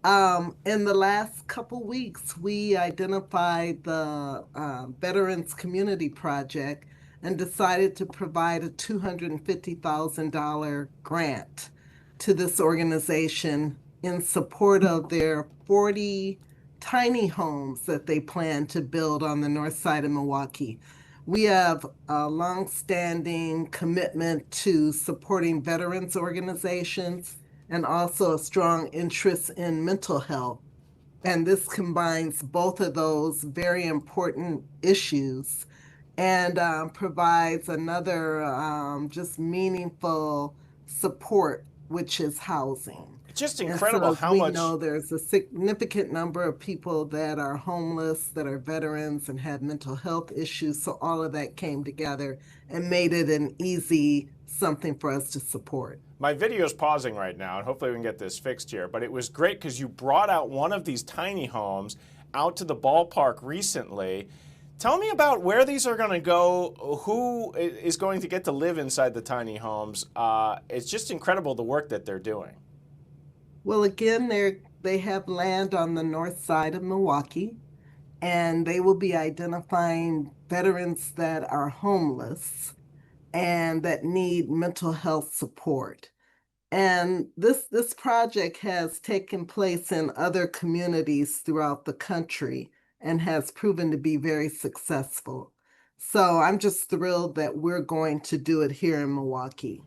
In the last couple weeks, we identified the Veterans Community Project and decided to provide a $250,000 grant to this organization in support of their 40 tiny homes that they plan to build on the north side of Milwaukee. We have a longstanding commitment to supporting veterans organizations and also a strong interest in mental health. And this combines both of those very important issues and provides another just meaningful support, which is housing. It's just And incredible so how we much. know there's a significant number of people that are homeless, that are veterans and have mental health issues. So all of that came together and made it an easy something for us to support. My video's pausing right now, and hopefully we can get this fixed here. But it was great because you brought out one of these tiny homes out to the ballpark recently. Tell me about where these are going to go, who is going to get to live inside the tiny homes. It's just incredible the work that they're doing. Well, again, they have land on the north side of Milwaukee, and they will be identifying veterans that are homeless and that need mental health support. And this project has taken place in other communities throughout the country and has proven to be very successful. So I'm just thrilled that we're going to do it here in Milwaukee.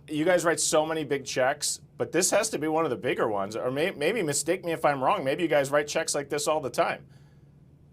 You guys write so many big checks, but this has to be one of the bigger ones. Or maybe mistake me if I'm wrong. Maybe you guys write checks like this all the time.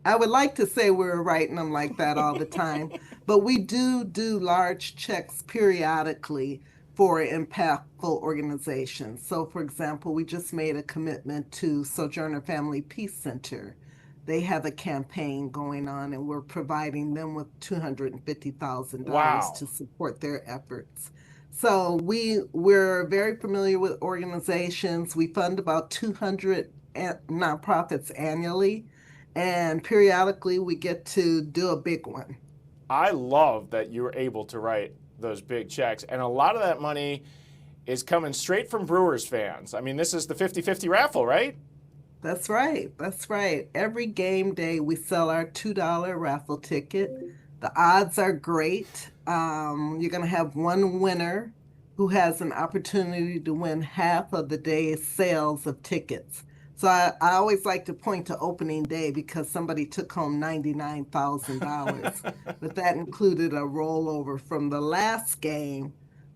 I would like to say we're writing them like that all the time, but we do large checks periodically for impactful organizations. So, for example, we just made a commitment to Sojourner Family Peace Center. They have a campaign going on, and we're providing them with $250,000 to support their efforts. So we're very familiar with organizations. We fund about 200 nonprofits annually, and periodically we get to do a big one. I love that you were able to write those big checks, and a lot of that money is coming straight from Brewers fans. I mean, this is the 50-50 raffle, right? That's right. That's right. Every game day we sell our $2 raffle ticket. The odds are great. You're going to have one winner who has an opportunity to win half of the day's sales of tickets. So I always like to point to opening day because somebody took home $99,000, but that included a rollover from the last game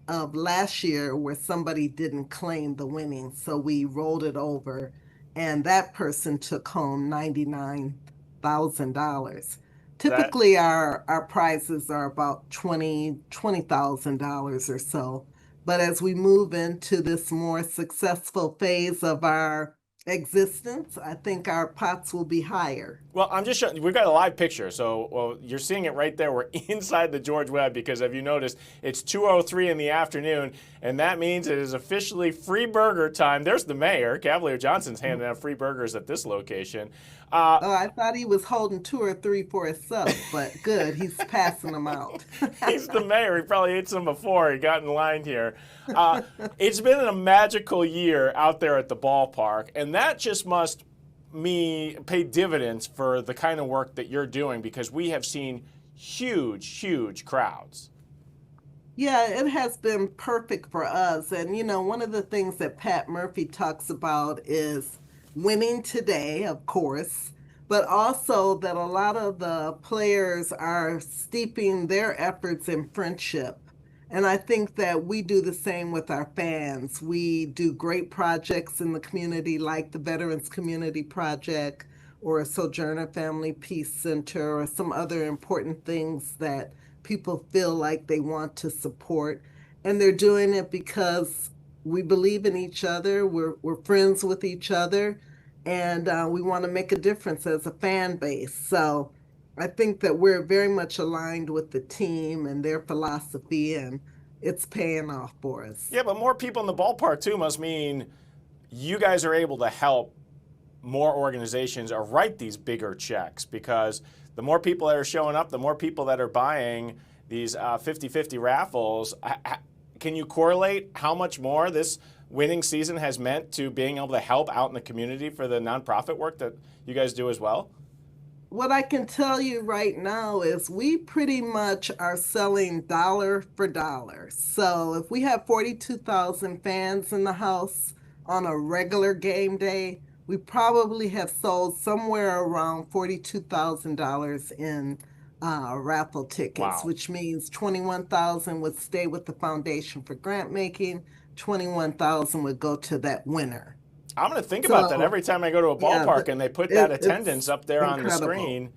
of last year where somebody didn't claim the winning. So we rolled it over, and that person took home $99,000. Typically, our prizes are about $20,000 or so. But as we move into this more successful phase of our existence, I think our pots will be higher. Well, I'm just showing, we've got a live picture, so you're seeing it right there. We're inside the George Webb because, if you noticed, it's 2:03 in the afternoon, and that means it is officially free burger time. There's the mayor, Cavalier Johnson's handing out free burgers at this location. I thought he was holding 2 or 3 for himself, but good, he's passing them out. He's the mayor. He probably ate some before he got in line here. It's been a magical year out there at the ballpark, and that just must pay dividends for the kind of work that you're doing, because we have seen huge crowds. Yeah, it has been perfect for us. And, you know, one of the things that Pat Murphy talks about is winning today, of course, but also that a lot of the players are steeping their efforts in friendship. And I think that we do the same with our fans. We do great projects in the community like the Veterans Community Project or a Sojourner Family Peace Center or some other important things that people feel like they want to support. And they're doing it because we believe in each other, we're friends with each other, and we want to make a difference as a fan base. So I think that we're very much aligned with the team and their philosophy, and it's paying off for us. Yeah, but more people in the ballpark, too, must mean you guys are able to help more organizations or write these bigger checks, because the more people that are showing up, the more people that are buying these 50-50 raffles. Can you correlate how much more this winning season has meant to being able to help out in the community for the nonprofit work that you guys do as well? What I can tell you right now is we pretty much are selling dollar for dollar. So if we have 42,000 fans in the house on a regular game day, we probably have sold somewhere around $42,000 in raffle tickets, Wow. which means 21,000 would stay with the foundation for grant making, 21,000 would go to that winner. I'm going to think about that So, every time I go to a yeah, ballpark and they put that attendance it's up there on the incredible. screen.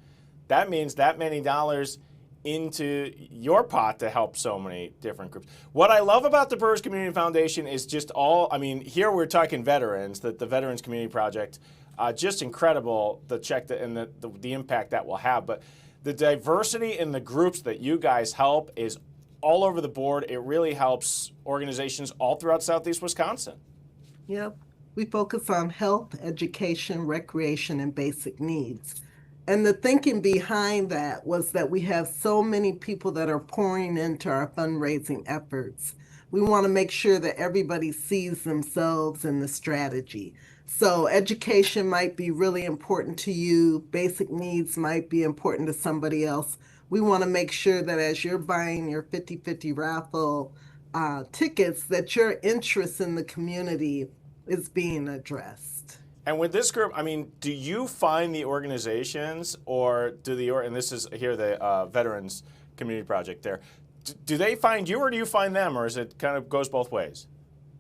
That means that many dollars into your pot to help so many different groups. What I love about the Brewers Community Foundation is just here we're talking veterans, that the Veterans Community Project, just incredible, the check and the impact that will have. But the diversity in the groups that you guys help is all over the board. It really helps organizations all throughout Southeast Wisconsin. Yep. We focus on health, education, recreation, and basic needs. And the thinking behind that was that we have so many people that are pouring into our fundraising efforts. We want to make sure that everybody sees themselves in the strategy. So education might be really important to you. Basic needs might be important to somebody else. We want to make sure that as you're buying your 50/50 raffle tickets, that your interest in the community is being addressed. And with this group, do you find the organizations, or and this is here the Veterans Community Project there, do they find you or do you find them, or is it kind of goes both ways?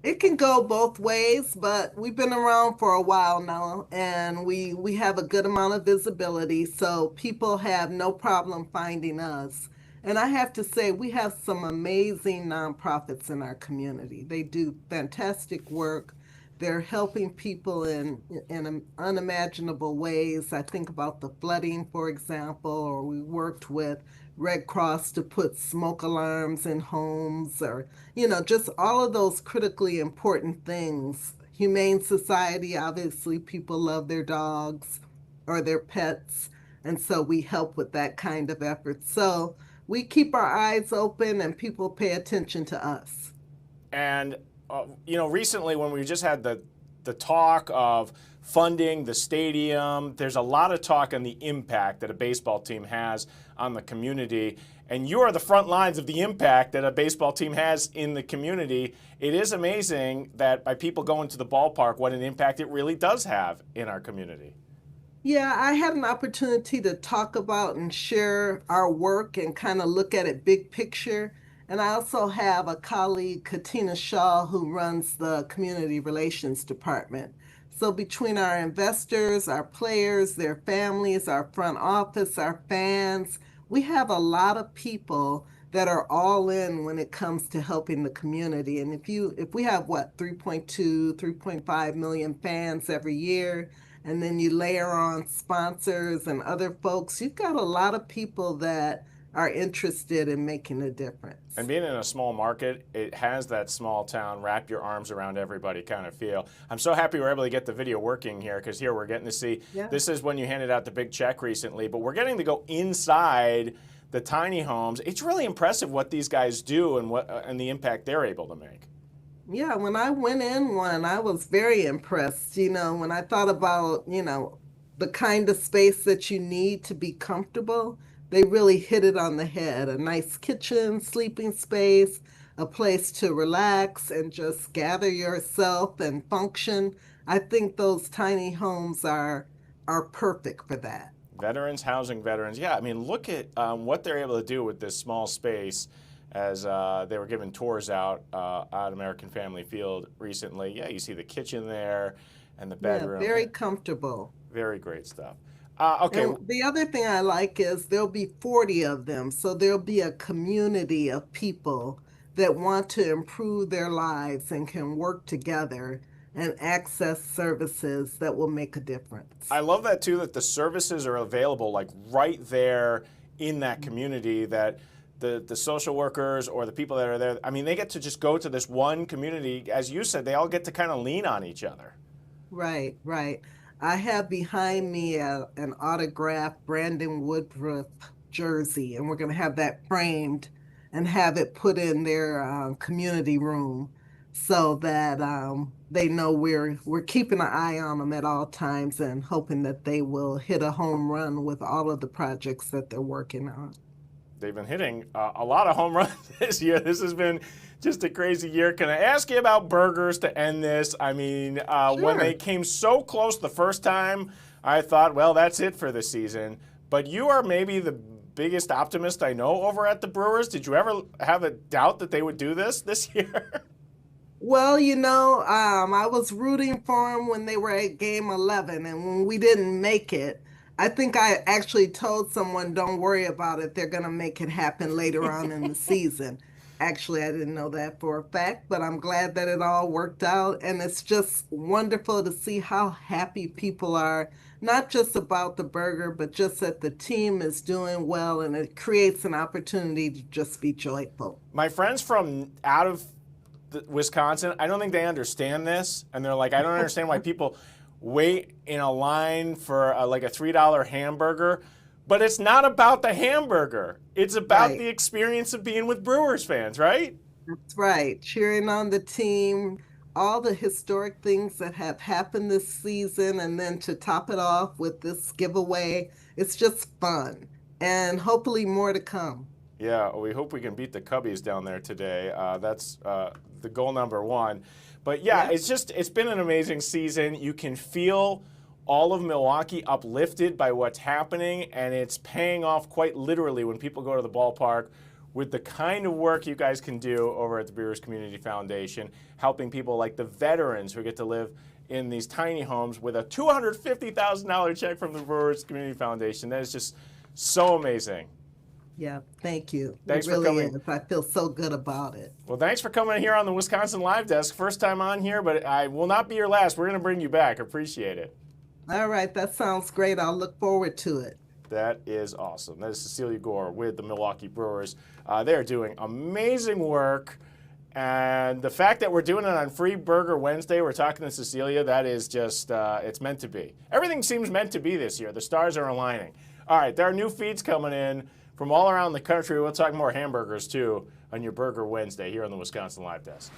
It can go both ways, but we've been around for a while now, and we have a good amount of visibility, so people have no problem finding us. And I have to say, we have some amazing nonprofits in our community. They do fantastic work. They're helping people in unimaginable ways. I think about the flooding, for example, or we worked with Red Cross to put smoke alarms in homes, or, just all of those critically important things. Humane Society, obviously, people love their dogs or their pets, and so we help with that kind of effort. So we keep our eyes open and people pay attention to us. And recently when we just had the talk of funding the stadium, there's a lot of talk on the impact that a baseball team has on the community. And you are the front lines of the impact that a baseball team has in the community. It is amazing that by people going to the ballpark, what an impact it really does have in our community. Yeah, I had an opportunity to talk about and share our work and kind of look at it big picture. And I also have a colleague, Katina Shaw, who runs the Community Relations Department. So between our investors, our players, their families, our front office, our fans, we have a lot of people that are all in when it comes to helping the community. And if we have 3.2, 3.5 million fans every year, and then you layer on sponsors and other folks, you've got a lot of people that are interested in making a difference. And being in a small market, it has that small town, wrap your arms around everybody kind of feel. I'm so happy we're able to get the video working here, because here we're getting to see, This is when you handed out the big check recently, but we're getting to go inside the tiny homes. It's really impressive what these guys do and the impact they're able to make. Yeah, when I went in one, I was very impressed. When I thought about, the kind of space that you need to be comfortable, they really hit it on the head. A nice kitchen, sleeping space, a place to relax and just gather yourself and function. I think those tiny homes are perfect for that. Veterans housing veterans. Yeah, look at what they're able to do with this small space, as they were giving tours out at American Family Field recently. Yeah, you see the kitchen there and the bedroom. Yeah, very comfortable. Very great stuff. Okay. And the other thing I like is there'll be 40 of them. So there'll be a community of people that want to improve their lives and can work together and access services that will make a difference. I love that too, that the services are available like right there in that community, that the social workers or the people that are there, they get to just go to this one community. As you said, they all get to kind of lean on each other. Right, right. I have behind me an autographed Brandon Woodruff jersey, and we're going to have that framed and have it put in their community room. so that they know we're keeping an eye on them at all times and hoping that they will hit a home run with all of the projects that they're working on. They've been hitting a lot of home runs this year. This has been just a crazy year. Can I ask you about burgers to end this? I mean, when they came so close the first time, I thought, well, that's it for the season. But you are maybe the biggest optimist I know over at the Brewers. Did you ever have a doubt that they would do this year? Well, I was rooting for them when they were at game 11, and when we didn't make it, I think I actually told someone, don't worry about it, they're going to make it happen later on in the season. Actually, I didn't know that for a fact, but I'm glad that it all worked out, and it's just wonderful to see how happy people are, not just about the burger, but just that the team is doing well, and it creates an opportunity to just be joyful. My friends from out of Wisconsin, I don't think they understand this, and they're like, I don't understand why people wait in a line for like a $3 hamburger, but it's not about the hamburger. It's about the experience of being with Brewers fans, right? That's right. Cheering on the team, all the historic things that have happened this season, and then to top it off with this giveaway, it's just fun, and hopefully more to come. Yeah, we hope we can beat the Cubbies down there today. That's the goal number one. But yeah, it's been an amazing season. You can feel all of Milwaukee uplifted by what's happening, and it's paying off quite literally when people go to the ballpark with the kind of work you guys can do over at the Brewers Community Foundation, helping people like the veterans who get to live in these tiny homes with a $250,000 check from the Brewers Community Foundation. That is just so amazing. Yeah, thank you. Thanks it really for coming. is. I feel so good about it. Well, thanks for coming here on the Wisconsin Live Desk. First time on here, but I will not be your last. We're going to bring you back. Appreciate it. All right, that sounds great. I'll look forward to it. That is awesome. That is Cecilia Gore with the Milwaukee Brewers. They are doing amazing work. And the fact that we're doing it on Free Burger Wednesday, we're talking to Cecilia, that is just, it's meant to be. Everything seems meant to be this year. The stars are aligning. All right, there are new feeds coming in from all around the country. We'll talk more hamburgers, too, on your Burger Wednesday here on the Wisconsin Live Desk.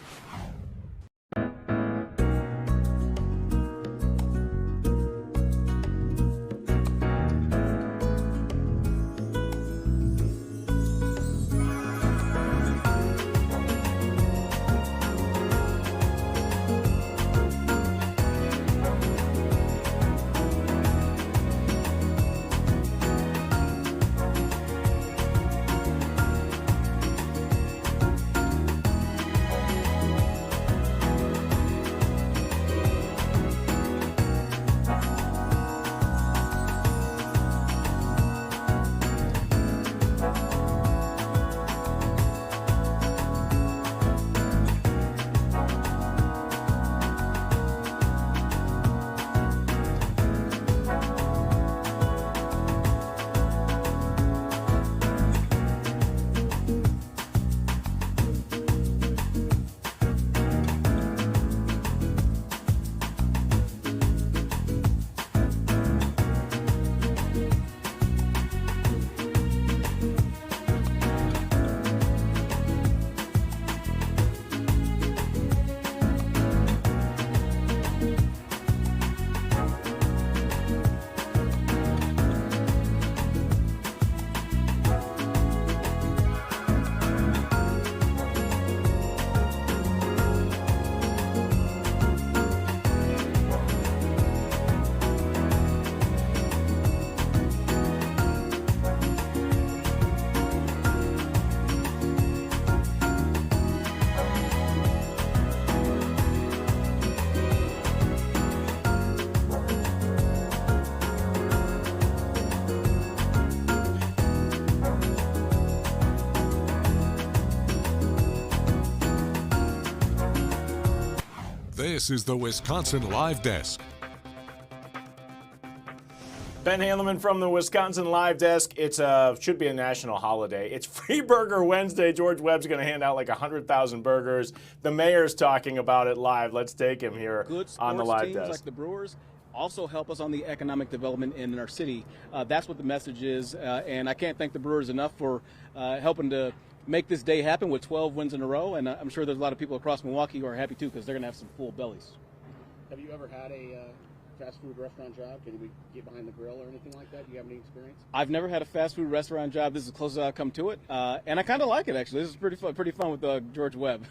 This is the Wisconsin Live Desk. Ben Handelman from the Wisconsin Live Desk. It should be a national holiday. It's Free Burger Wednesday. George Webb's going to hand out like 100,000 burgers. The mayor's talking about it live. Let's take him here Good on the Live teams Desk. like the Brewers also help us on the economic development in our city. That's what the message is, and I can't thank the Brewers enough for helping to make this day happen with 12 wins in a row, and I'm sure there's a lot of people across Milwaukee who are happy too because they're going to have some full bellies. Have you ever had a fast food restaurant job? Can we get behind the grill or anything like that? Do you have any experience? I've never had a fast food restaurant job. This is as close as I've come to it, and I kind of like it actually. This is pretty fun with George Webb.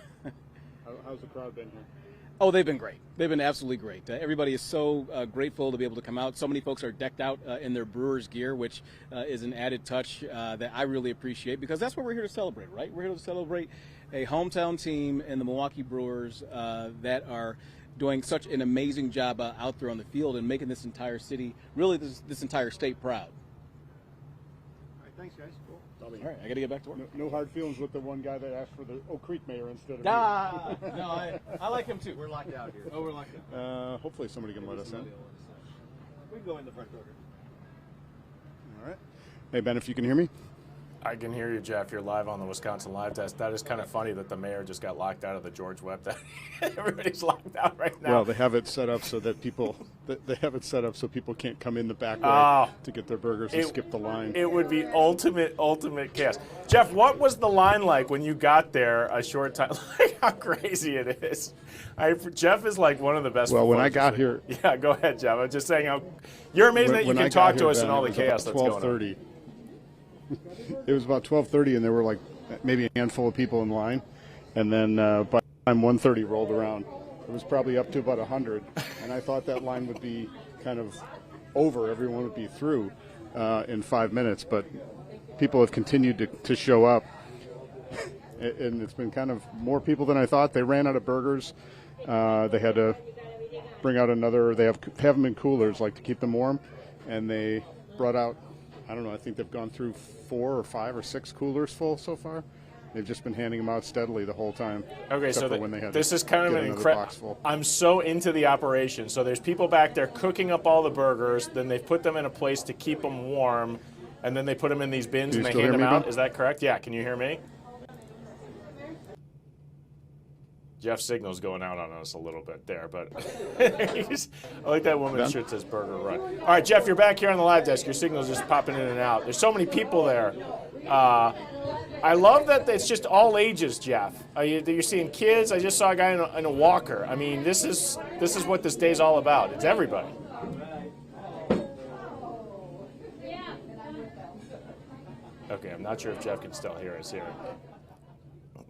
How's the crowd been here? Oh, they've been great. They've been absolutely great. Everybody is so grateful to be able to come out. So many folks are decked out in their Brewers gear, which is an added touch that I really appreciate because that's what we're here to celebrate, right? We're here to celebrate a hometown team in the Milwaukee Brewers that are doing such an amazing job out there on the field and making this entire city, really this entire state proud. All right, thanks, guys. Cool. All right, I got to get back to work. No hard feelings with the one guy that asked for the Oak Creek mayor instead of no, I like him too. We're locked out here. Oh, we're locked out. Hopefully somebody can let us in. We can go in the front door. All right. Hey, Ben, if you can hear me. I can hear you, Jeff. You're live on the Wisconsin Live Desk. That is kind of funny that the mayor just got locked out of the George Webb. Everybody's locked out right now. Well, they have it set up so that people can't come in the back way to get their burgers and skip the line. It would be ultimate chaos. Jeff, what was the line like when you got there a short time? Like how crazy it is. Jeff is like one of the best. Well, when I got here, yeah, go ahead, Jeff. I'm just saying how you're amazing that you can talk to us in all the chaos that's going on. It was about 12:30, and there were like maybe a handful of people in line. And then by the time 1:30 rolled around, it was probably up to about 100. And I thought that line would be kind of over. Everyone would be through in 5 minutes. But people have continued to show up. And it's been kind of more people than I thought. They ran out of burgers. They had to bring out another. They have them in coolers, like to keep them warm. And they brought out, I don't know, I think they've gone through 4 or 5 or 6 coolers full so far. They've just been handing them out steadily the whole time. Okay, so this is kind of an incredible. I'm so into the operation. So there's people back there cooking up all the burgers. Then they put them in a place to keep them warm, and then they put them in these bins and they hand them out. Is that correct? Yeah. Can you hear me? Jeff's signal's going out on us a little bit there, but I like that woman's shirt says Burger Run. All right, Jeff, you're back here on the live desk. Your signal's just popping in and out. There's so many people there. I love that it's just all ages, Jeff. You're seeing kids. I just saw a guy in a walker. I mean, this is what this day's all about. It's everybody. Okay, I'm not sure if Jeff can still hear us here.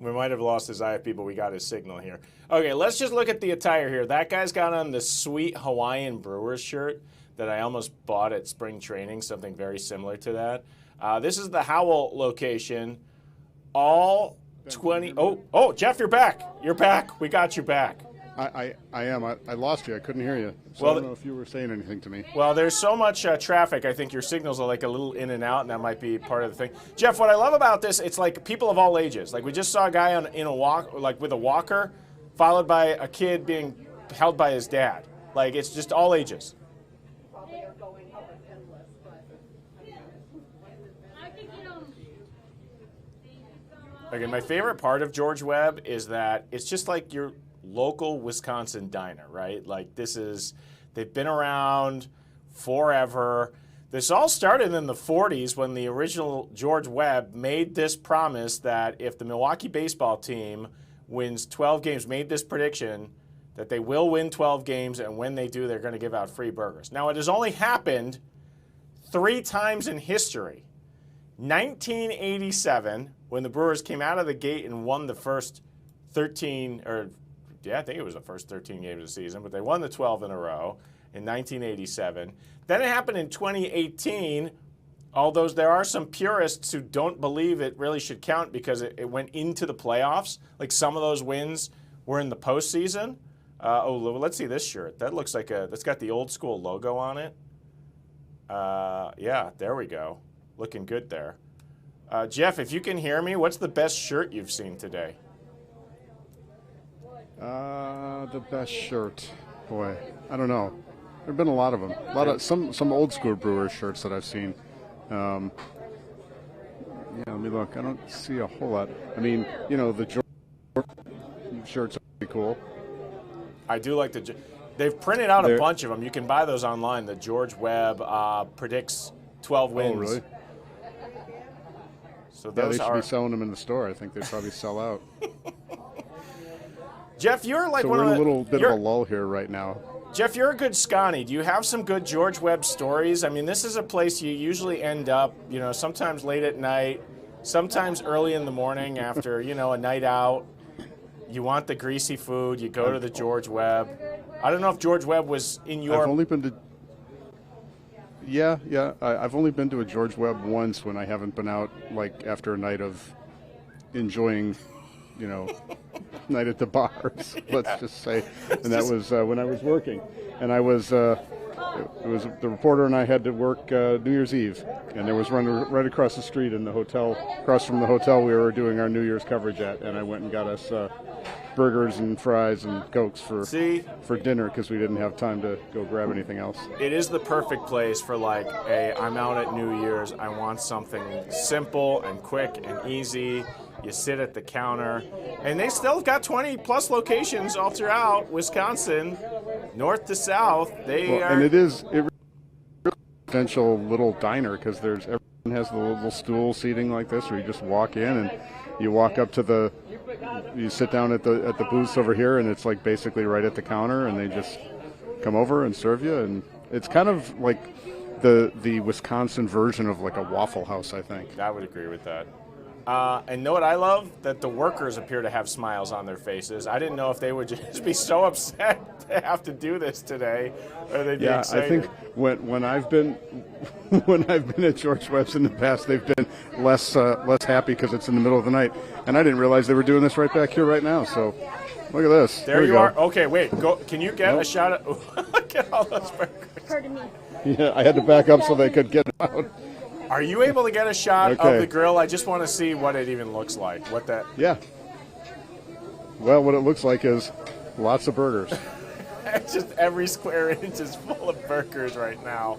We might have lost his IFB, but we got his signal here. Okay, let's just look at the attire here. That guy's got on this sweet Hawaiian Brewers shirt that I almost bought at spring training, something very similar to that. This is the Howell location. All 20. Oh, Jeff, you're back. You're back. We got you back. I am. I lost you. I couldn't hear you. So I don't know if you were saying anything to me. Well, there's so much traffic. I think your signals are like a little in and out, and that might be part of the thing. Jeff, what I love about this, it's like people of all ages. Like we just saw a guy in a walk, like with a walker, followed by a kid being held by his dad. Like it's just all ages. Okay, my favorite part of George Webb is that it's just like your local Wisconsin diner, right? Like they've been around forever. This all started in the 40s when the original George Webb made this promise that if the Milwaukee baseball team wins 12 games, made this prediction that they will win 12 games, and when they do, they're going to give out free burgers. Now, it has only happened 3 times in history. 1987, when the Brewers came out of the gate and won the first 13, I think it was the first 13 games of the season, but they won the 12 in a row in 1987. Then it happened in 2018, although there are some purists who don't believe it really should count because it went into the playoffs. Like some of those wins were in the postseason. Let's see this shirt. That looks like that's got the old school logo on it. Yeah, there we go. Looking good there. Jeff, if you can hear me, what's the best shirt you've seen today? The best shirt, boy, I don't know. There've been a lot of them. A lot of some old school Brewers shirts that I've seen. Yeah, let me look. I don't see a whole lot. I mean, the George shirts are pretty cool. I do like the. They've printed out a They're- bunch of them. You can buy those online. The George Webb predicts 12 wins. Oh, really? So Yeah, those they should are. be selling them in the store. I think they'd probably sell out. Jeff, you're like So one we're of in the. a little bit of you're- a lull here right now. Jeff, you're a good Scotty. Do you have some good George Webb stories? I mean, this is a place you usually end up, sometimes late at night, sometimes early in the morning after, a night out. You want the greasy food, you go to the George Webb. I don't know if George Webb was in your... I've only been to... Yeah. I've only been to a George Webb once when I haven't been out, like, after a night of enjoying, night at the bars, let's just say. And that was when I was working. And I was... it was the reporter and I had to work New Year's Eve, and there was right across the street in the hotel, across from the hotel we were doing our New Year's coverage at, and I went and got us burgers and fries and Cokes for dinner because we didn't have time to go grab anything else. It is the perfect place for I'm out at New Year's, I want something simple and quick and easy. You sit at the counter, and they still got 20 plus locations all throughout Wisconsin, north to south. And it is a residential little diner because everyone has the little stool seating like this, where you just walk in and you walk up to you sit down at the booths over here, and it's like basically right at the counter, and they just come over and serve you, and it's kind of like the Wisconsin version of like a Waffle House, I think. I would agree with that. And know what I love? That the workers appear to have smiles on their faces. I didn't know if they would just be so upset to have to do this today, or they'd be excited. I think when I've been at George Webb's in the past, they've been less happy because it's in the middle of the night, and I didn't realize they were doing this right back here right now. So look at this. There you go. are. Okay, wait. Go. Can you get a shot at? Look at all those burgers. Pardon me. Yeah, I had to back up so they could get out. Are you able to get a shot Okay. of the grill? I just want to see what it even looks like. What that? Yeah. Well, what it looks like is lots of burgers. It's just every square inch is full of burgers right now.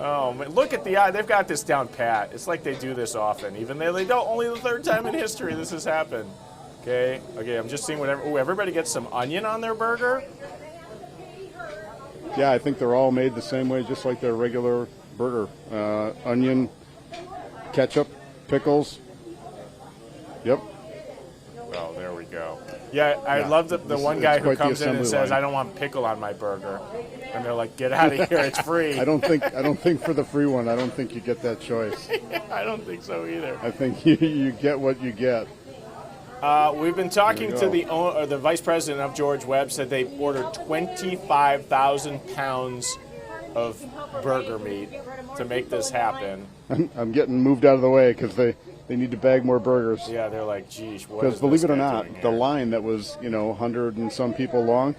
Oh man, look at the eye. They've got this down pat. It's like they do this often, even though they don't. Only the third time in history this has happened. Okay. I'm just seeing whatever. Ooh, everybody gets some onion on their burger. Yeah, I think they're all made the same way, just like their regular burger. Onion, ketchup, pickles. Yep. Oh, there we go. Yeah, I love the one guy who comes in and says, "I don't want pickle on my burger," and they're like, "Get out of here! It's free." I don't think for the free one, I don't think you get that choice. I don't think so either. I think you get what you get. We've been talking to the vice president of George Webb. Said they ordered 25,000 pounds of burger meat to make this happen. I'm getting moved out of the way because they need to bag more burgers. Yeah, they're like, geez, what Because is believe this it or guy not, doing the here? line that was 100 and some people long,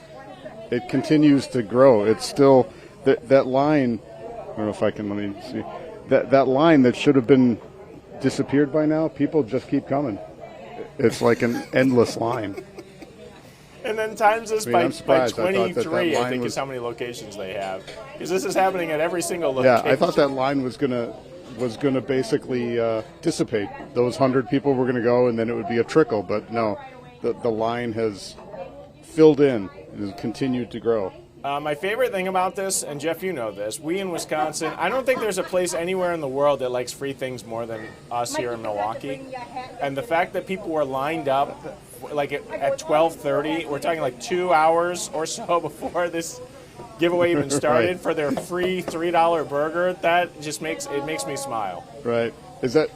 it continues to grow. It's still that line. I don't know if I can let me see that line that should have been disappeared by now. People just keep coming. It's like an endless line. And then times this I'm by surprised. I thought 23, that I think line is how many locations they have. Because this is happening at every single Yeah, location. I thought that line was gonna basically dissipate. Those 100 people were gonna go, and then it would be a trickle. But no, the line has filled in and has continued to grow. My favorite thing about this, and Jeff, you know this, we in Wisconsin, I don't think there's a place anywhere in the world that likes free things more than us here in Milwaukee. And the fact that people were lined up like at 12:30, we're talking like 2 hours or so before this giveaway even started Right. for their free $3 burger, that just makes me smile. Right? Is that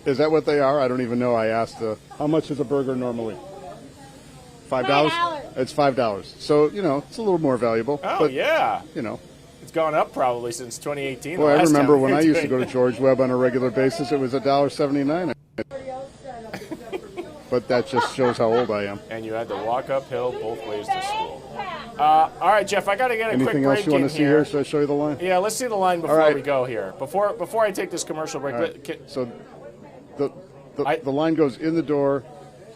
what they are? I don't even know. I asked. How much is a burger normally? $5. It's $5. So it's a little more valuable. Oh, but, yeah. It's gone up probably since 2018. Well, I the last remember time when we I were used to doing go to George Webb on a regular basis, it was $1.79. But that just shows how old I am. And you had to walk uphill both ways to school. All right, Jeff, I got to get a quick Anything break else you want in to see here. here? Should I show you the line? Yeah, let's see the line before right. we go here. Before I take this commercial break. All right. So the line goes in the door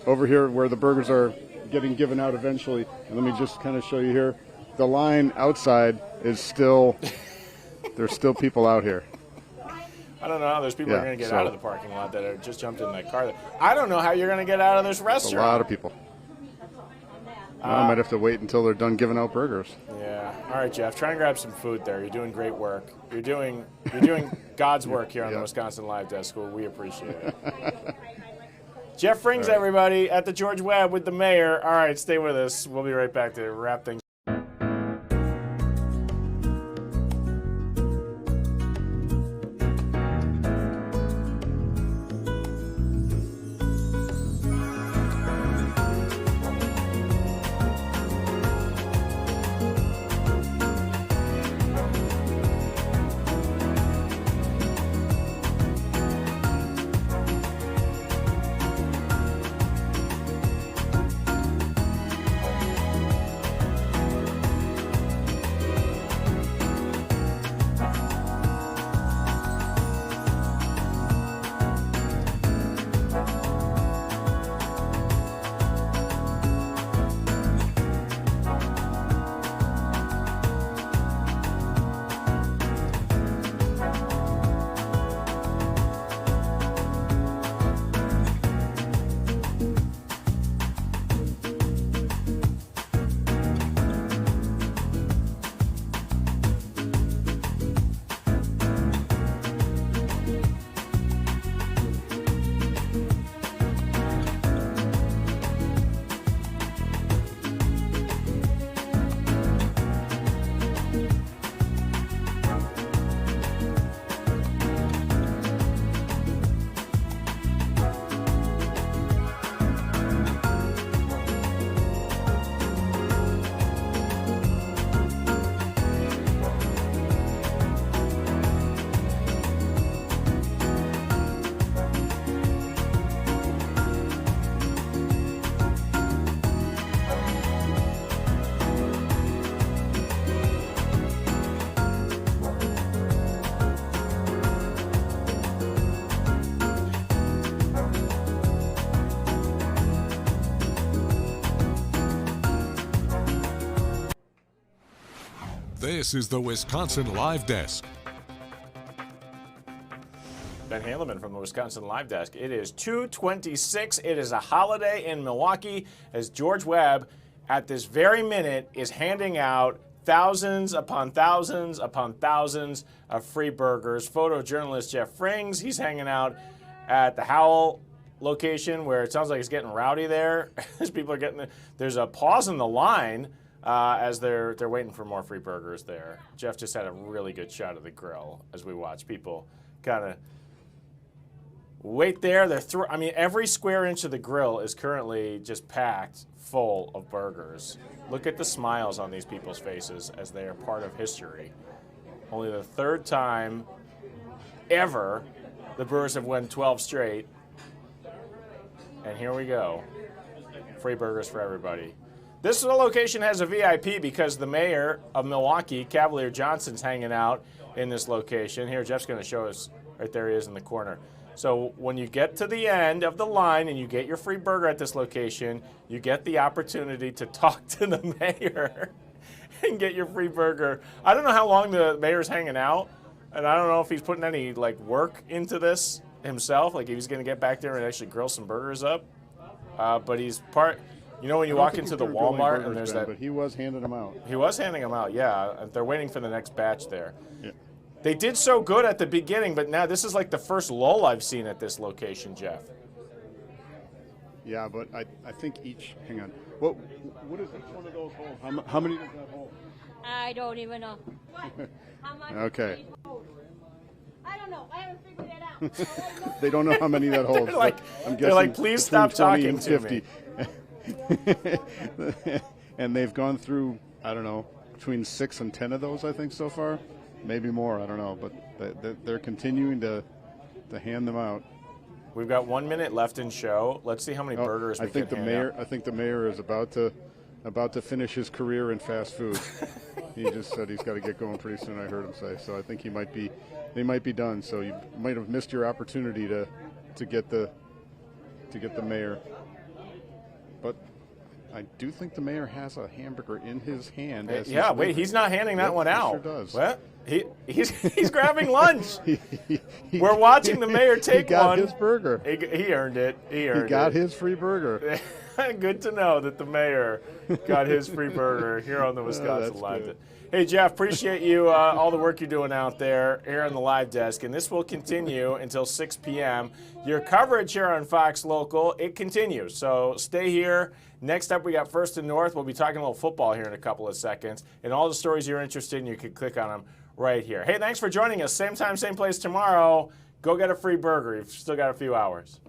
over here where the burgers are getting given out eventually. And let me just kind of show you here. The line outside is still, there's still people out here. I don't know how those people are Yeah, going to get so- out of the parking lot that have just jumped in that car. I don't know how you're going to get out of this A restaurant. lot of people. I might have to wait until they're done giving out burgers. Yeah. All right, Jeff. Try and grab some food there. You're doing great work. You're doing God's work here on the Wisconsin Live Desk. Well, we appreciate it. Jeff Frings, everybody, at the George Webb with the mayor. All right, stay with us. We'll be right back to wrap things. This is the Wisconsin Live Desk. Ben Haleman from the Wisconsin Live Desk. It is 2:26. It is a holiday in Milwaukee as George Webb, at this very minute, is handing out thousands upon thousands upon thousands of free burgers. Photojournalist Jeff Frings, he's hanging out at the Howell location where it sounds like it's getting rowdy there. As people are getting, there's a pause in the line as they're waiting for more free burgers there. Jeff just had a really good shot of the grill as we watch people kind of wait there. I mean, every square inch of the grill is currently just packed full of burgers. Look at the smiles on these people's faces as they are part of history. Only the third time ever the Brewers have won 12 straight. And here we go. Free burgers for everybody. This location has a VIP because the mayor of Milwaukee, Cavalier Johnson's hanging out in this location. Here, Jeff's going to show us. Right there he is in the corner. So when you get to the end of the line and you get your free burger at this location, you get the opportunity to talk to the mayor and get your free burger. I don't know how long the mayor's hanging out, and I don't know if he's putting any work into this himself, like if he's going to get back there and actually grill some burgers up. But he's part. You know when you walk into the Walmart and there's that. But he was handing them out. He was handing them out, yeah. They're waiting for the next batch there. Yeah. They did so good at the beginning, but now this is like the first lull I've seen at this location, Jeff. Yeah, but I think each. Hang on. What is each one of those holes? How many does that hold? I don't even know. How much Okay. I don't know. I haven't figured that out. They don't know how many that holds. They're like, please stop talking to me. And they've gone through, I don't know, between 6 and 10 of those, I think, so far. Maybe more, I don't know. But they're continuing to hand them out. We've got 1 minute left in show. Let's see how many burgers we can hand out. I think the mayor is about to finish his career in fast food. He just said he's got to get going pretty soon, I heard him say. So I think they might be done. So you might have missed your opportunity to get the mayor. But I do think the mayor has a hamburger in his hand. Yeah, wait, he's not handing that one out. He sure does. What? He's grabbing lunch. We're watching the mayor take one. He got his burger. He earned it. He got his free burger. Good to know that the mayor got his free burger here on the Wisconsin Live Desk. Hey, Jeff, appreciate you, all the work you're doing out there here on the Live Desk, and this will continue until 6 p.m. Your coverage here on Fox Local, it continues, so stay here. Next up, we got First and North. We'll be talking a little football here in a couple of seconds, and all the stories you're interested in, you can click on them right here. Hey, thanks for joining us. Same time, same place tomorrow. Go get a free burger. You've still got a few hours.